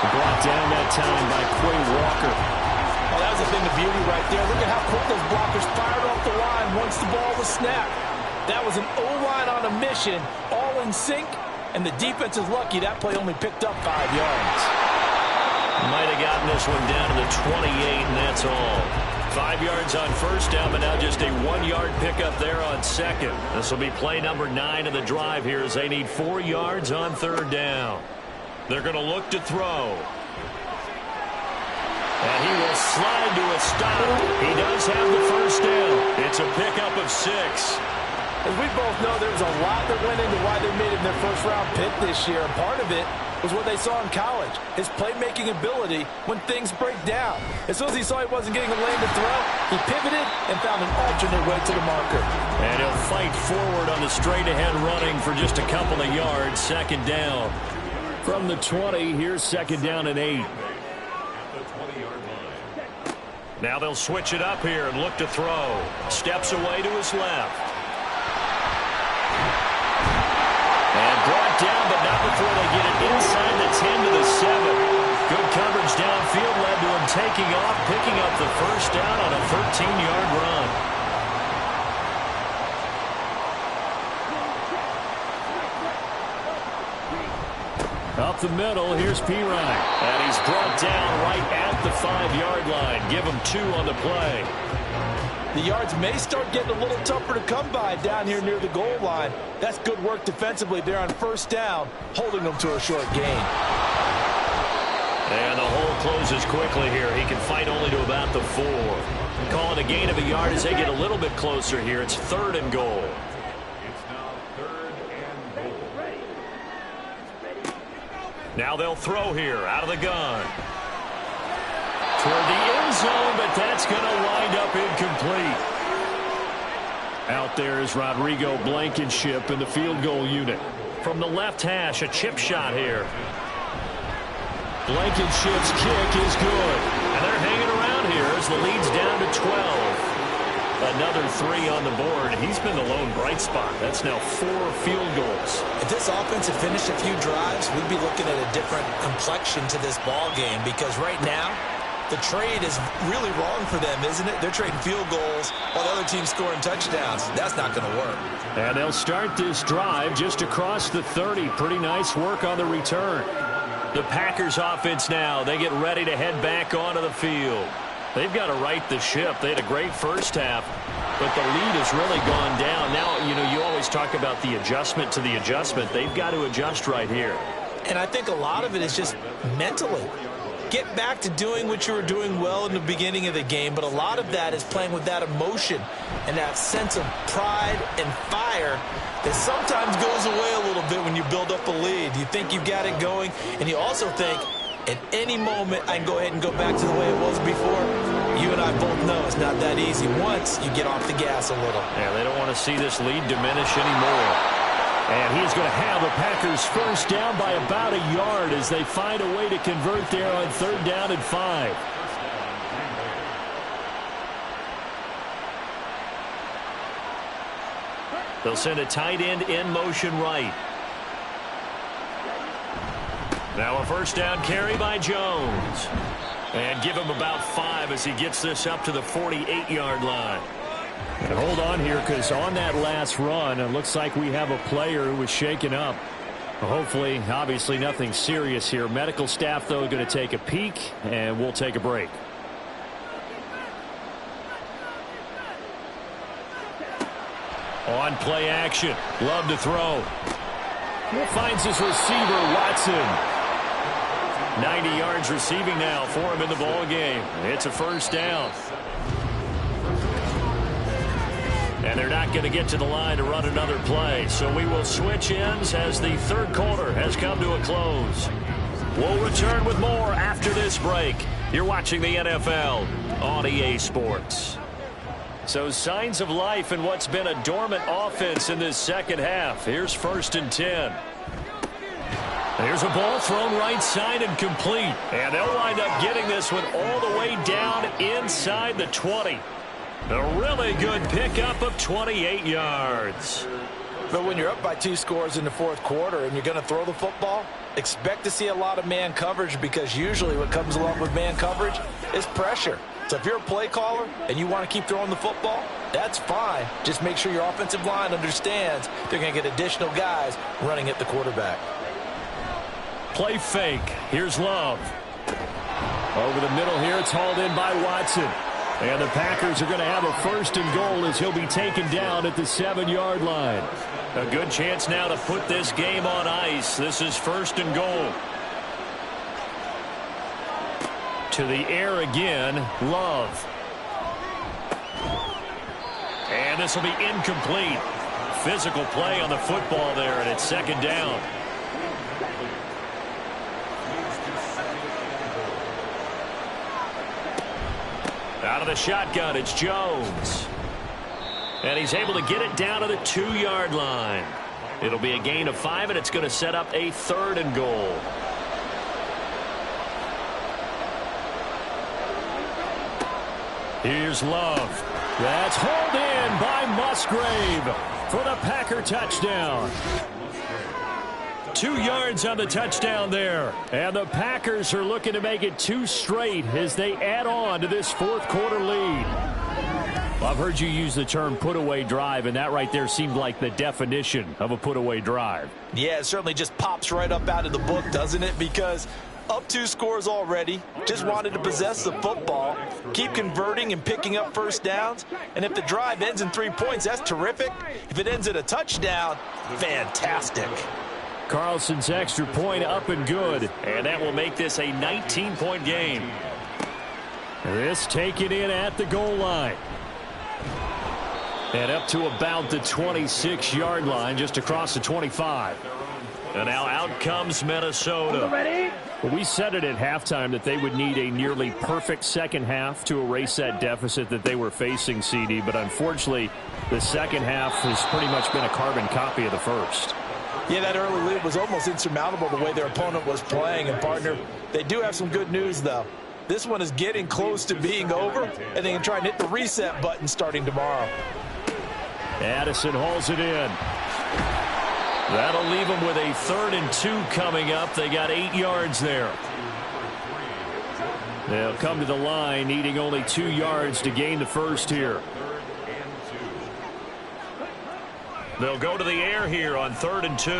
Brought down that time by Quay Walker. Oh, that was the thing of beauty right there. Look at how quick those blockers fired off the line once the ball was snapped. That was an O-line on a mission, all in sync, and the defense is lucky that play only picked up 5 yards. Might have gotten this one down to the 28, and that's all. 5 yards on first down, but now just a 1-yard pickup there on 2nd. This will be play number 9 of the drive here as they need 4 yards on 3rd down. They're going to look to throw. And he will slide to a stop. He does have the first down. It's a pickup of 6. As we both know, there was a lot that went into why they made him their first-round pick this year. And part of it was what they saw in college, his playmaking ability when things break down. As soon as he saw he wasn't getting a lane to throw, he pivoted and found an alternate way to the marker. And he'll fight forward on the straight-ahead running for just a couple of yards. 2nd down. From the 20, here's 2nd down and 8. Now they'll switch it up here and look to throw. Steps away to his left. And brought down, but not before they get it inside the 10 to the 7. Good coverage downfield led to him taking off, picking up the first down on a 13-yard run. Up the middle, here's Pirine. And he's brought down right at the 5-yard line. Give him 2 on the play. The yards may start getting a little tougher to come by down here near the goal line. That's good work defensively there on first down, holding them to a short gain. And the hole closes quickly here. He can fight only to about the 4. Call it a gain of a yard as they get a little bit closer here. It's 3rd and goal. Now they'll throw here out of the gun. Toward the end zone, but that's going to wind up incomplete. Out there is Rodrigo Blankenship in the field goal unit. From the left hash, a chip shot here. Blankenship's kick is good. And they're hanging around here as the lead's down to 12. Another 3 on the board. He's been the lone bright spot. That's now 4 field goals. If this offense had finished a few drives, we'd be looking at a different complexion to this ball game, because right now, the trade is really wrong for them, isn't it? They're trading field goals while the other team's scoring touchdowns. That's not going to work. And they'll start this drive just across the 30. Pretty nice work on the return. The Packers offense now, they get ready to head back onto the field. They've got to right the ship. They had a great first half, but the lead has really gone down. Now, you know, you always talk about the adjustment to the adjustment. They've got to adjust right here. And I think a lot of it is just mentally. Get back to doing what you were doing well in the beginning of the game, but a lot of that is playing with that emotion and that sense of pride and fire that sometimes goes away a little bit when you build up a lead. You think you've got it going, and you also think, at any moment, I can go ahead and go back to the way it was before. You and I both know it's not that easy once you get off the gas a little. Yeah, they don't want to see this lead diminish anymore. And he's going to have the Packers first down by about a yard as they find a way to convert there on 3rd down and 5. They'll send a tight end in motion right. Now a first down carry by Jones. And give him about 5 as he gets this up to the 48-yard line. And hold on here, because on that last run, it looks like we have a player who was shaken up. Hopefully, obviously nothing serious here. Medical staff, though, going to take a peek, and we'll take a break. On play action. Love to throw. Finds his receiver, Watson. 90 yards receiving now for him in the ball game. It's a first down. And they're not going to get to the line to run another play. So we will switch ends as the 3rd quarter has come to a close. We'll return with more after this break. You're watching the NFL on EA Sports. So signs of life in what's been a dormant offense in this second half. Here's 1st and 10. There's a ball thrown right side and complete. And they'll wind up getting this one all the way down inside the 20. A really good pickup of 28 yards. But when you're up by 2 scores in the 4th quarter and you're going to throw the football, expect to see a lot of man coverage, because usually what comes along with man coverage is pressure. So if you're a play caller and you want to keep throwing the football, that's fine. Just make sure your offensive line understands they're going to get additional guys running at the quarterback. Play fake. Here's Love. Over the middle here, it's hauled in by Watson. And the Packers are going to have a 1st and goal as he'll be taken down at the 7-yard line. A good chance now to put this game on ice. This is 1st and goal. To the air again, Love. And this will be incomplete. Physical play on the football there, and it's 2nd down. Out of the shotgun, it's Jones. And he's able to get it down to the 2-yard line. It'll be a gain of 5, and it's going to set up a 3rd and goal. Here's Love. That's hauled in by Musgrave for the Packer touchdown. 2 yards on the touchdown there. And the Packers are looking to make it 2 straight as they add on to this 4th quarter lead. Well, I've heard you use the term put-away drive, and that right there seemed like the definition of a put-away drive. Yeah, it certainly just pops right up out of the book, doesn't it? Because up 2 scores already, just wanted to possess the football, keep converting and picking up first downs, and if the drive ends in 3 points, that's terrific. If it ends in a touchdown, fantastic. Carlson's extra point up and good, and that will make this a 19-point game. This taken in at the goal line. And up to about the 26-yard line, just across the 25. And now out comes Minnesota. Well, we said it at halftime that they would need a nearly perfect second half to erase that deficit that they were facing, CD. But unfortunately, the second half has pretty much been a carbon copy of the first. Yeah, that early lead was almost insurmountable the way their opponent was playing. And, partner, they do have some good news, though. This one is getting close to being over, and they can try and hit the reset button starting tomorrow. Addison hauls it in. That'll leave them with a 3rd and 2 coming up. They got 8 yards there. They'll come to the line, needing only 2 yards to gain the first here. They'll go to the air here on 3rd and 2.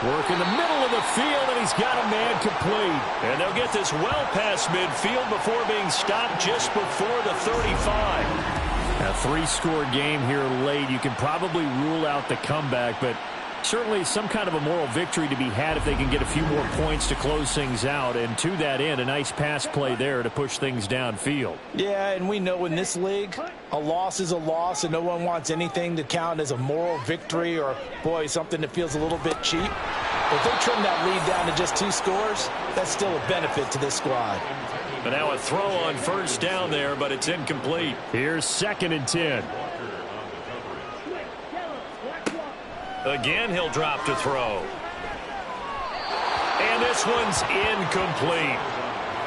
Work in the middle of the field, and he's got a man complete. And they'll get this well past midfield before being stopped just before the 35. A 3-score game here late. You can probably rule out the comeback, but Certainly some kind of a moral victory to be had if they can get a few more points to close things out. And to that end, a nice pass play there to push things downfield. Yeah, and we know in this league, a loss is a loss, and no one wants anything to count as a moral victory or, boy, something that feels a little bit cheap. But if they trim that lead down to just 2 scores, that's still a benefit to this squad. But now a throw on first down there, but it's incomplete. Here's 2nd and 10. Again, he'll drop to throw. And this one's incomplete.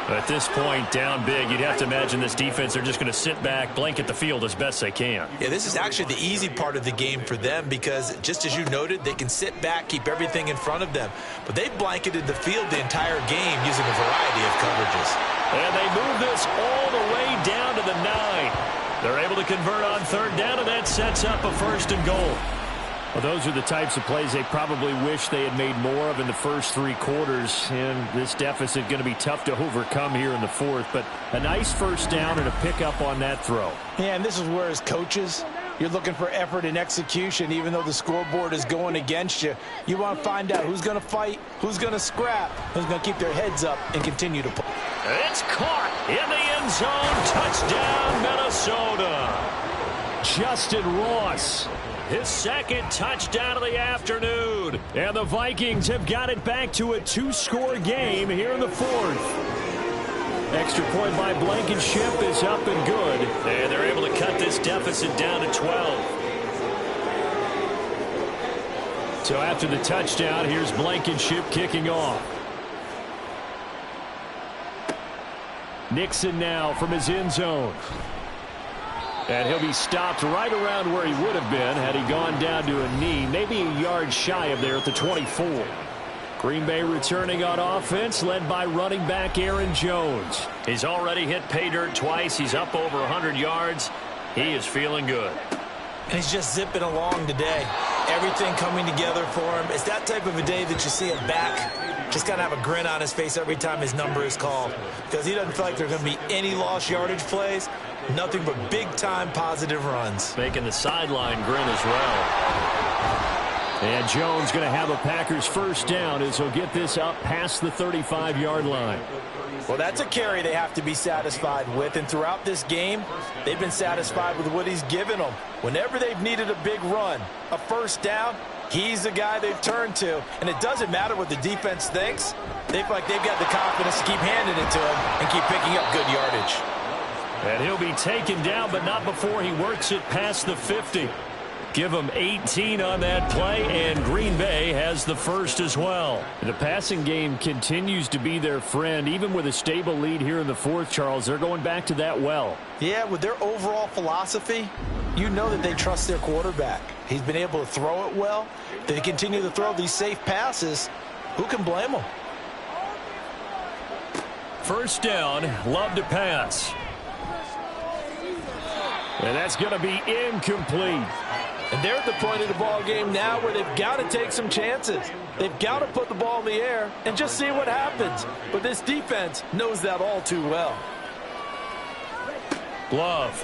At this point, down big, you'd have to imagine this defense, they're just going to sit back, blanket the field as best they can. Yeah, this is actually the easy part of the game for them because, just as you noted, they can sit back, keep everything in front of them. But they've blanketed the field the entire game using a variety of coverages. And they move this all the way down to the 9. They're able to convert on 3rd down, and that sets up a 1st and goal. Well, those are the types of plays they probably wish they had made more of in the first 3 quarters. And this deficit going to be tough to overcome here in the 4th. But a nice first down and a pickup on that throw. Yeah, and this is where, as coaches, you're looking for effort and execution. Even though the scoreboard is going against you, you want to find out who's going to fight, who's going to scrap, who's going to keep their heads up and continue to play. It's caught in the end zone. Touchdown, Minnesota. Justin Ross. His 2nd touchdown of the afternoon. And the Vikings have got it back to a 2-score game here in the 4th. Extra point by Blankenship is up and good. And they're able to cut this deficit down to 12. So after the touchdown, here's Blankenship kicking off. Nixon now from his end zone. And he'll be stopped right around where he would have been had he gone down to a knee, maybe a yard shy of there at the 24. Green Bay returning on offense, led by running back Aaron Jones. He's already hit pay dirt twice. He's up over 100 yards. He is feeling good. And he's just zipping along today. Everything coming together for him. It's that type of a day that you see him back. Just got to have a grin on his face every time his number is called. Because he doesn't feel like there are going to be any lost yardage plays. Nothing but big-time positive runs. Making the sideline grin as well. And Jones going to have a Packers first down as he'll get this up past the 35-yard line. Well, that's a carry they have to be satisfied with. And throughout this game, they've been satisfied with what he's given them. Whenever they've needed a big run, a first down, he's the guy they've turned to. And it doesn't matter what the defense thinks. They feel like they've got the confidence to keep handing it to him and keep picking up good yardage. And he'll be taken down, but not before he works it past the 50. Give him 18 on that play, and Green Bay has the first as well. The passing game continues to be their friend. Even with a stable lead here in the 4th, Charles, they're going back to that well. Yeah, with their overall philosophy, you know that they trust their quarterback. He's been able to throw it well. They continue to throw these safe passes. Who can blame them? First down, Love to pass. And that's going to be incomplete. And they're at the point of the ball game now where they've got to take some chances. They've got to put the ball in the air and just see what happens. But this defense knows that all too well. Love.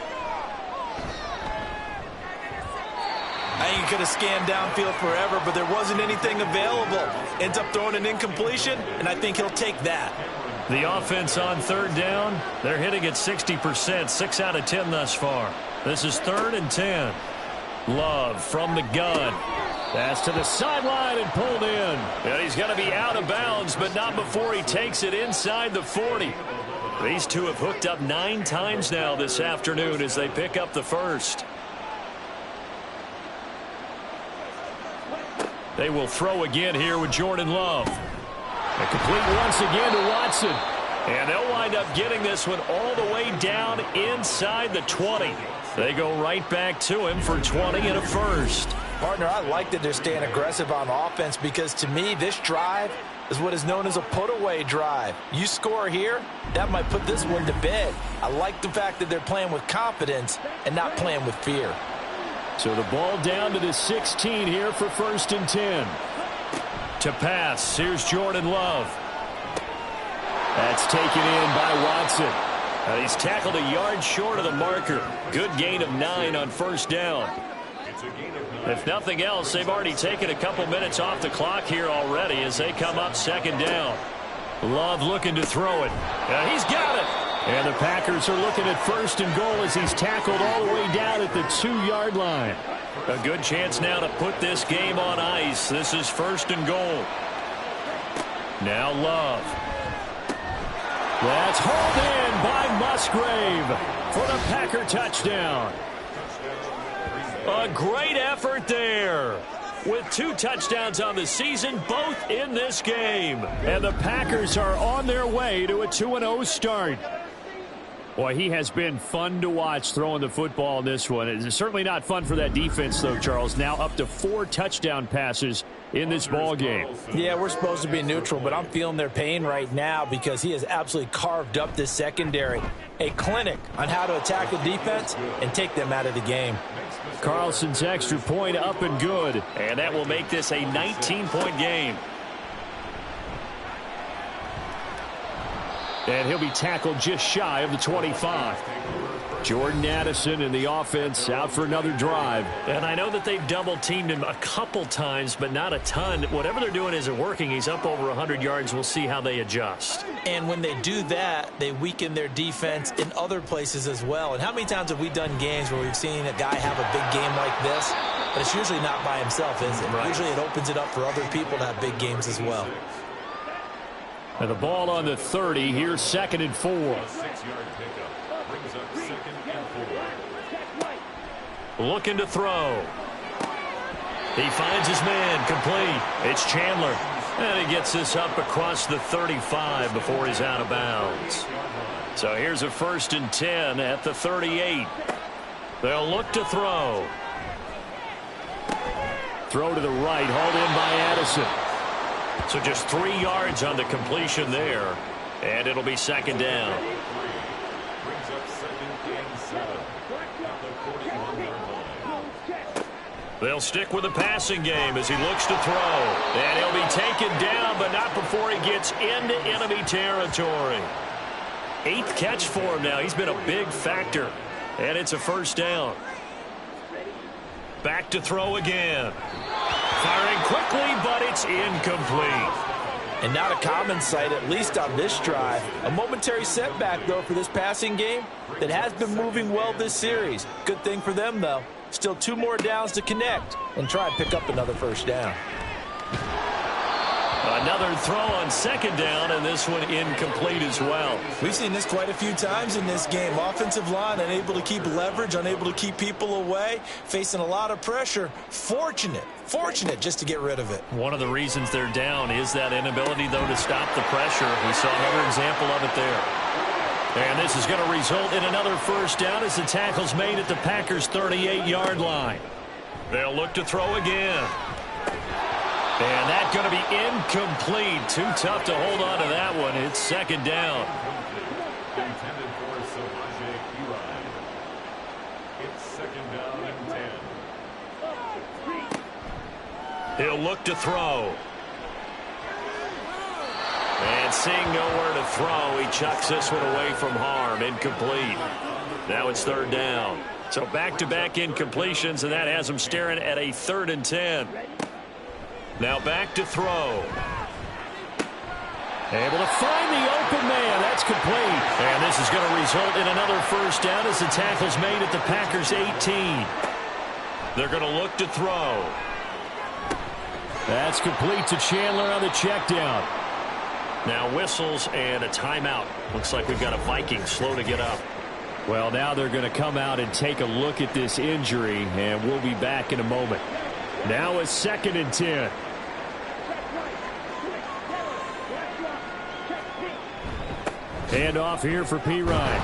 I think he could have scanned downfield forever, but there wasn't anything available. Ends up throwing an incompletion, and I think he'll take that. The offense on 3rd down, they're hitting at 60%, 6 out of 10 thus far. This is 3rd and 10. Love from the gun. Pass to the sideline and pulled in. And he's going to be out of bounds, but not before he takes it inside the 40. These two have hooked up 9 times now this afternoon as they pick up the first. They will throw again here with Jordan Love. A complete once again to Watson. And they'll wind up getting this one all the way down inside the 20. They go right back to him for 20 and a first. Partner, I like that they're staying aggressive on offense because to me, this drive is what is known as a put-away drive. You score here, that might put this one to bed. I like the fact that they're playing with confidence and not playing with fear. So the ball down to the 16 here for 1st and 10. To pass, here's Jordan Love. That's taken in by Watson. He's tackled a yard short of the marker. Good gain of 9 on first down. It's a gain of 9. If nothing else, they've already taken a couple minutes off the clock here already as they come up second down. Love looking to throw it. He's got it. And the Packers are looking at first and goal as he's tackled all the way down at the 2-yard line. A good chance now to put this game on ice. This is first and goal. Now Love. That's hauled in by Musgrave for the Packer touchdown. A great effort there. With 2 touchdowns on the season, both in this game. And the Packers are on their way to a 2-0 start. Boy, he has been fun to watch throwing the football in this one. It's certainly not fun for that defense, though, Charles. Now up to 4 touchdown passes in this ball game. Yeah, we're supposed to be neutral, but I'm feeling their pain right now because he has absolutely carved up this secondary. A clinic on how to attack the defense and take them out of the game. Carlson's extra point up and good. And that will make this a 19-point game. And he'll be tackled just shy of the 25. Jordan Addison in the offense out for another drive. And I know that they've double-teamed him a couple times, but not a ton. Whatever they're doing isn't working. He's up over 100 yards. We'll see how they adjust. And when they do that, they weaken their defense in other places as well. And how many times have we done games where we've seen a guy have a big game like this? But it's usually not by himself, is it? Right. Usually it opens it up for other people to have big games as well. And the ball on the 30. Here's 2nd and 4. 6-yard pickup brings up 2nd and 4. Looking to throw. He finds his man complete. It's Chandler. And he gets this up across the 35 before he's out of bounds. So here's a 1st and 10 at the 38. They'll look to throw. Throw to the right, hauled in by Addison. So just 3 yards on the completion there. And it'll be 2nd down. Brings up 2nd and 7 at the 41-yard line. They'll stick with the passing game as he looks to throw. And he'll be taken down, but not before he gets into enemy territory. 8th catch for him now. He's been a big factor. And it's a 1st down. Back to throw again. Firing quickly, but it's incomplete. And not a common sight, at least on this drive. A momentary setback, though, for this passing game that has been moving well this series. Good thing for them, though. Still 2 more downs to connect and try and pick up another 1st down. Another throw on 2nd down, and this one incomplete as well. We've seen this quite a few times in this game. Offensive line unable to keep leverage, unable to keep people away, facing a lot of pressure. Fortunate just to get rid of it. One of the reasons they're down is that inability, though, to stop the pressure. We saw another example of it there. And this is going to result in another 1st down as the tackle's made at the Packers' 38-yard line. They'll look to throw again. And that's going to be incomplete. Too tough to hold on to that one. It's 2nd down. Intended for Savaje Eli. It's 2nd down and 10. He'll look to throw. And seeing nowhere to throw, he chucks this one away from harm. Incomplete. Now it's 3rd down. So back-to-back incompletions, and that has him staring at a 3rd and 10. Now back to throw. Able to find the open man. That's complete. And this is going to result in another 1st down as the tackle's made at the Packers' 18. They're going to look to throw. That's complete to Chandler on the check down. Now whistles and a timeout. Looks like we've got a Viking slow to get up. Well, now they're going to come out and take a look at this injury, and we'll be back in a moment. Now a 2nd and 10. Hand off here for P. Ryan.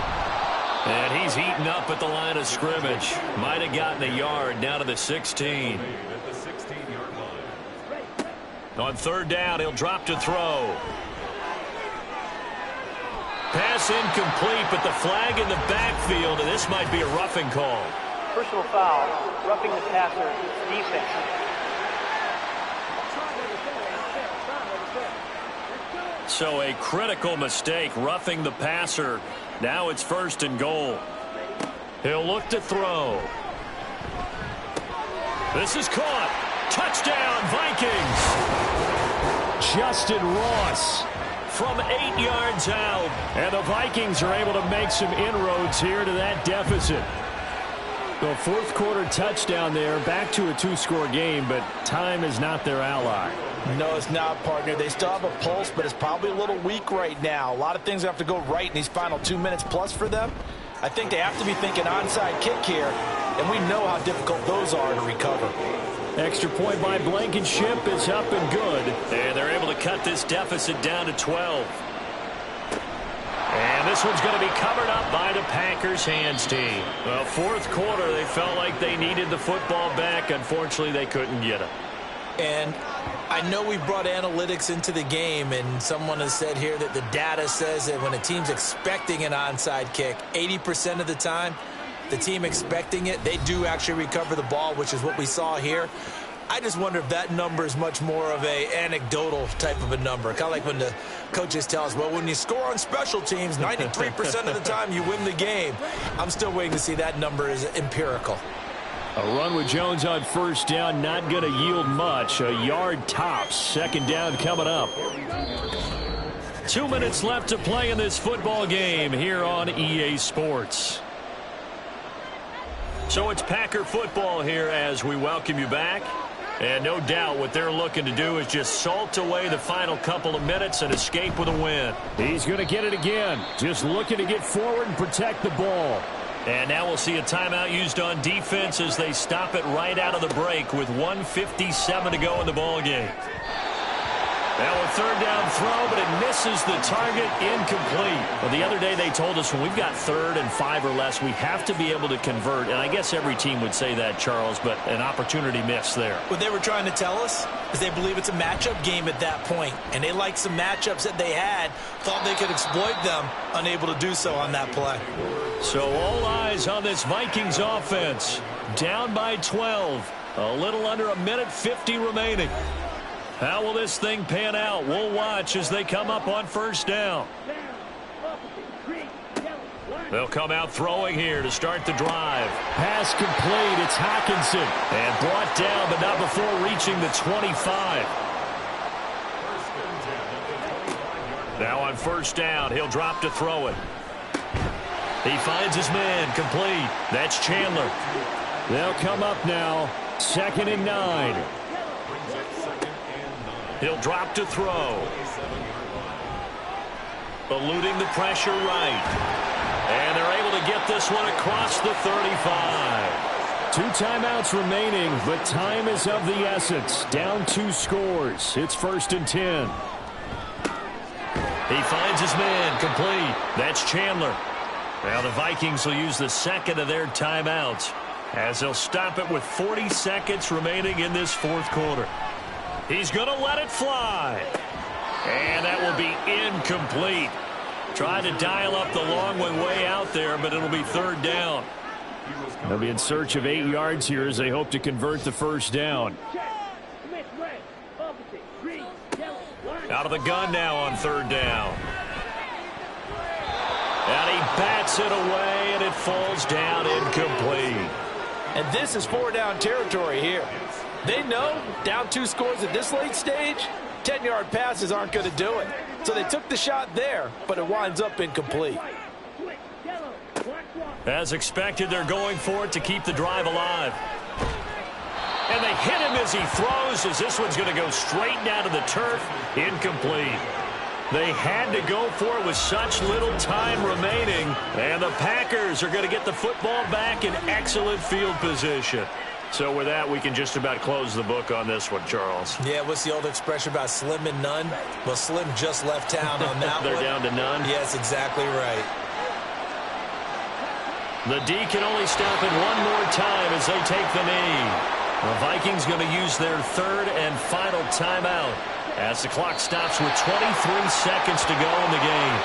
And he's eaten up at the line of scrimmage. Might have gotten a yard down to the 16. At the 16-yard line. On 3rd down, he'll drop to throw. Pass incomplete, but the flag in the backfield, and this might be a roughing call. Personal foul, roughing the passer, defense. So a critical mistake, roughing the passer. Now it's 1st and goal. He'll look to throw. This is caught. Touchdown, Vikings. Justin Ross from 8 yards out. And the Vikings are able to make some inroads here to that deficit. The fourth quarter touchdown there, back to a 2-score game, but time is not their ally. No, it's not, partner. They still have a pulse, but it's probably a little weak right now. A lot of things have to go right in these final 2 minutes plus for them. I think they have to be thinking onside kick here, and we know how difficult those are to recover. Extra point by Blankenship is up and good. And they're able to cut this deficit down to 12. And this one's going to be covered up by the Packers hands team. Well, fourth quarter, they felt like they needed the football back. Unfortunately, they couldn't get it. And I know we brought analytics into the game, and someone has said here that the data says that when a team's expecting an onside kick, 80% of the time, the team expecting it, they do actually recover the ball, which is what we saw here. I just wonder if that number is much more of a anecdotal type of a number. Kind of like when the coaches tell us, well, when you score on special teams, 93% of the time you win the game. I'm still waiting to see that number is empirical. A run with Jones on first down, not going to yield much. A yard tops. Second down coming up. 2 minutes left to play in this football game here on EA Sports. So it's Packer football here as we welcome you back. And no doubt what they're looking to do is just salt away the final couple of minutes and escape with a win. He's going to get it again. Just looking to get forward and protect the ball. And now we'll see a timeout used on defense as they stop it right out of the break with 1:57 to go in the ball game. Now a third down throw, but it misses the target, incomplete. Well, the other day they told us when we've got 3rd and 5 or less, we have to be able to convert. And I guess every team would say that, Charles, but an opportunity missed there. What they were trying to tell us is they believe it's a matchup game at that point. And they liked some matchups that they had, thought they could exploit them, unable to do so on that play. So all eyes on this Vikings offense. Down by 12. A little under 1:50 remaining. How will this thing pan out? We'll watch as they come up on first down. They'll come out throwing here to start the drive. Pass complete. It's Hockenson. And brought down, but not before reaching the 25. Now on first down, he'll drop to throw it. He finds his man, complete. That's Chandler. They'll come up now. 2nd and 9. He'll drop to throw. Eluding the pressure right. And they're able to get this one across the 35. 2 timeouts remaining, but time is of the essence. Down 2 scores. It's 1st and 10. He finds his man, complete. That's Chandler. Now the Vikings will use the second of their timeouts as they'll stop it with 40 seconds remaining in this fourth quarter. He's going to let it fly. And that will be incomplete. Trying to dial up the long one way out there, but it'll be 3rd down. They'll be in search of 8 yards here as they hope to convert the first down. Out of the gun now on 3rd down. And he bats it away, and it falls down incomplete. And this is 4-down territory here. They know down 2 scores at this late stage, 10-yard passes aren't going to do it. So they took the shot there, but it winds up incomplete. As expected, they're going for it to keep the drive alive. And they hit him as he throws, as this one's going to go straight down to the turf. Incomplete. They had to go for it with such little time remaining. And the Packers are going to get the football back in excellent field position. So with that, we can just about close the book on this one, Charles. Yeah, what's the old expression about slim and none? Well, Slim just left town on that They're one. down to none? Yes, exactly right. The D can only stop it one more time as they take the knee. The Vikings going to use their 3rd and final timeout as the clock stops with 23 seconds to go in the game.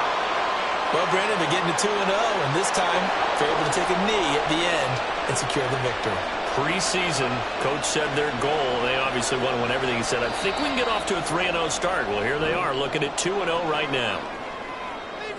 Well, Brandon, they're getting to 2-0, and this time they're able to take a knee at the end and secure the victory. Preseason, coach said their goal, they obviously want to win everything. He said, I think we can get off to a 3-0 start. Well, here they are looking at 2-0 right now.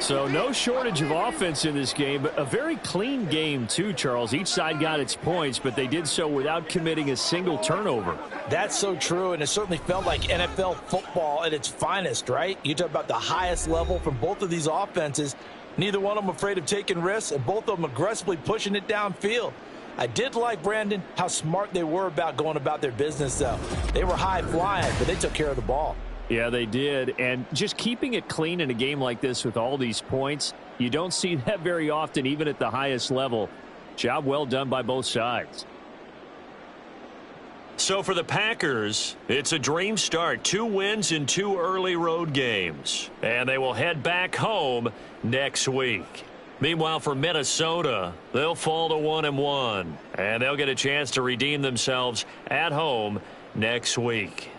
So no shortage of offense in this game, but a very clean game too, Charles. Each side got its points, but they did so without committing a single turnover. That's so true, and it certainly felt like NFL football at its finest, right? You talk about the highest level from both of these offenses. Neither one of them afraid of taking risks, and both of them aggressively pushing it downfield. I did like, Brandon, how smart they were about going about their business, though. They were high flying, but they took care of the ball. Yeah, they did. And just keeping it clean in a game like this with all these points, you don't see that very often, even at the highest level. Job well done by both sides. So for the Packers, it's a dream start. 2 wins in 2 early road games. And they will head back home next week. Meanwhile, for Minnesota, they'll fall to 1-1. And they'll get a chance to redeem themselves at home next week.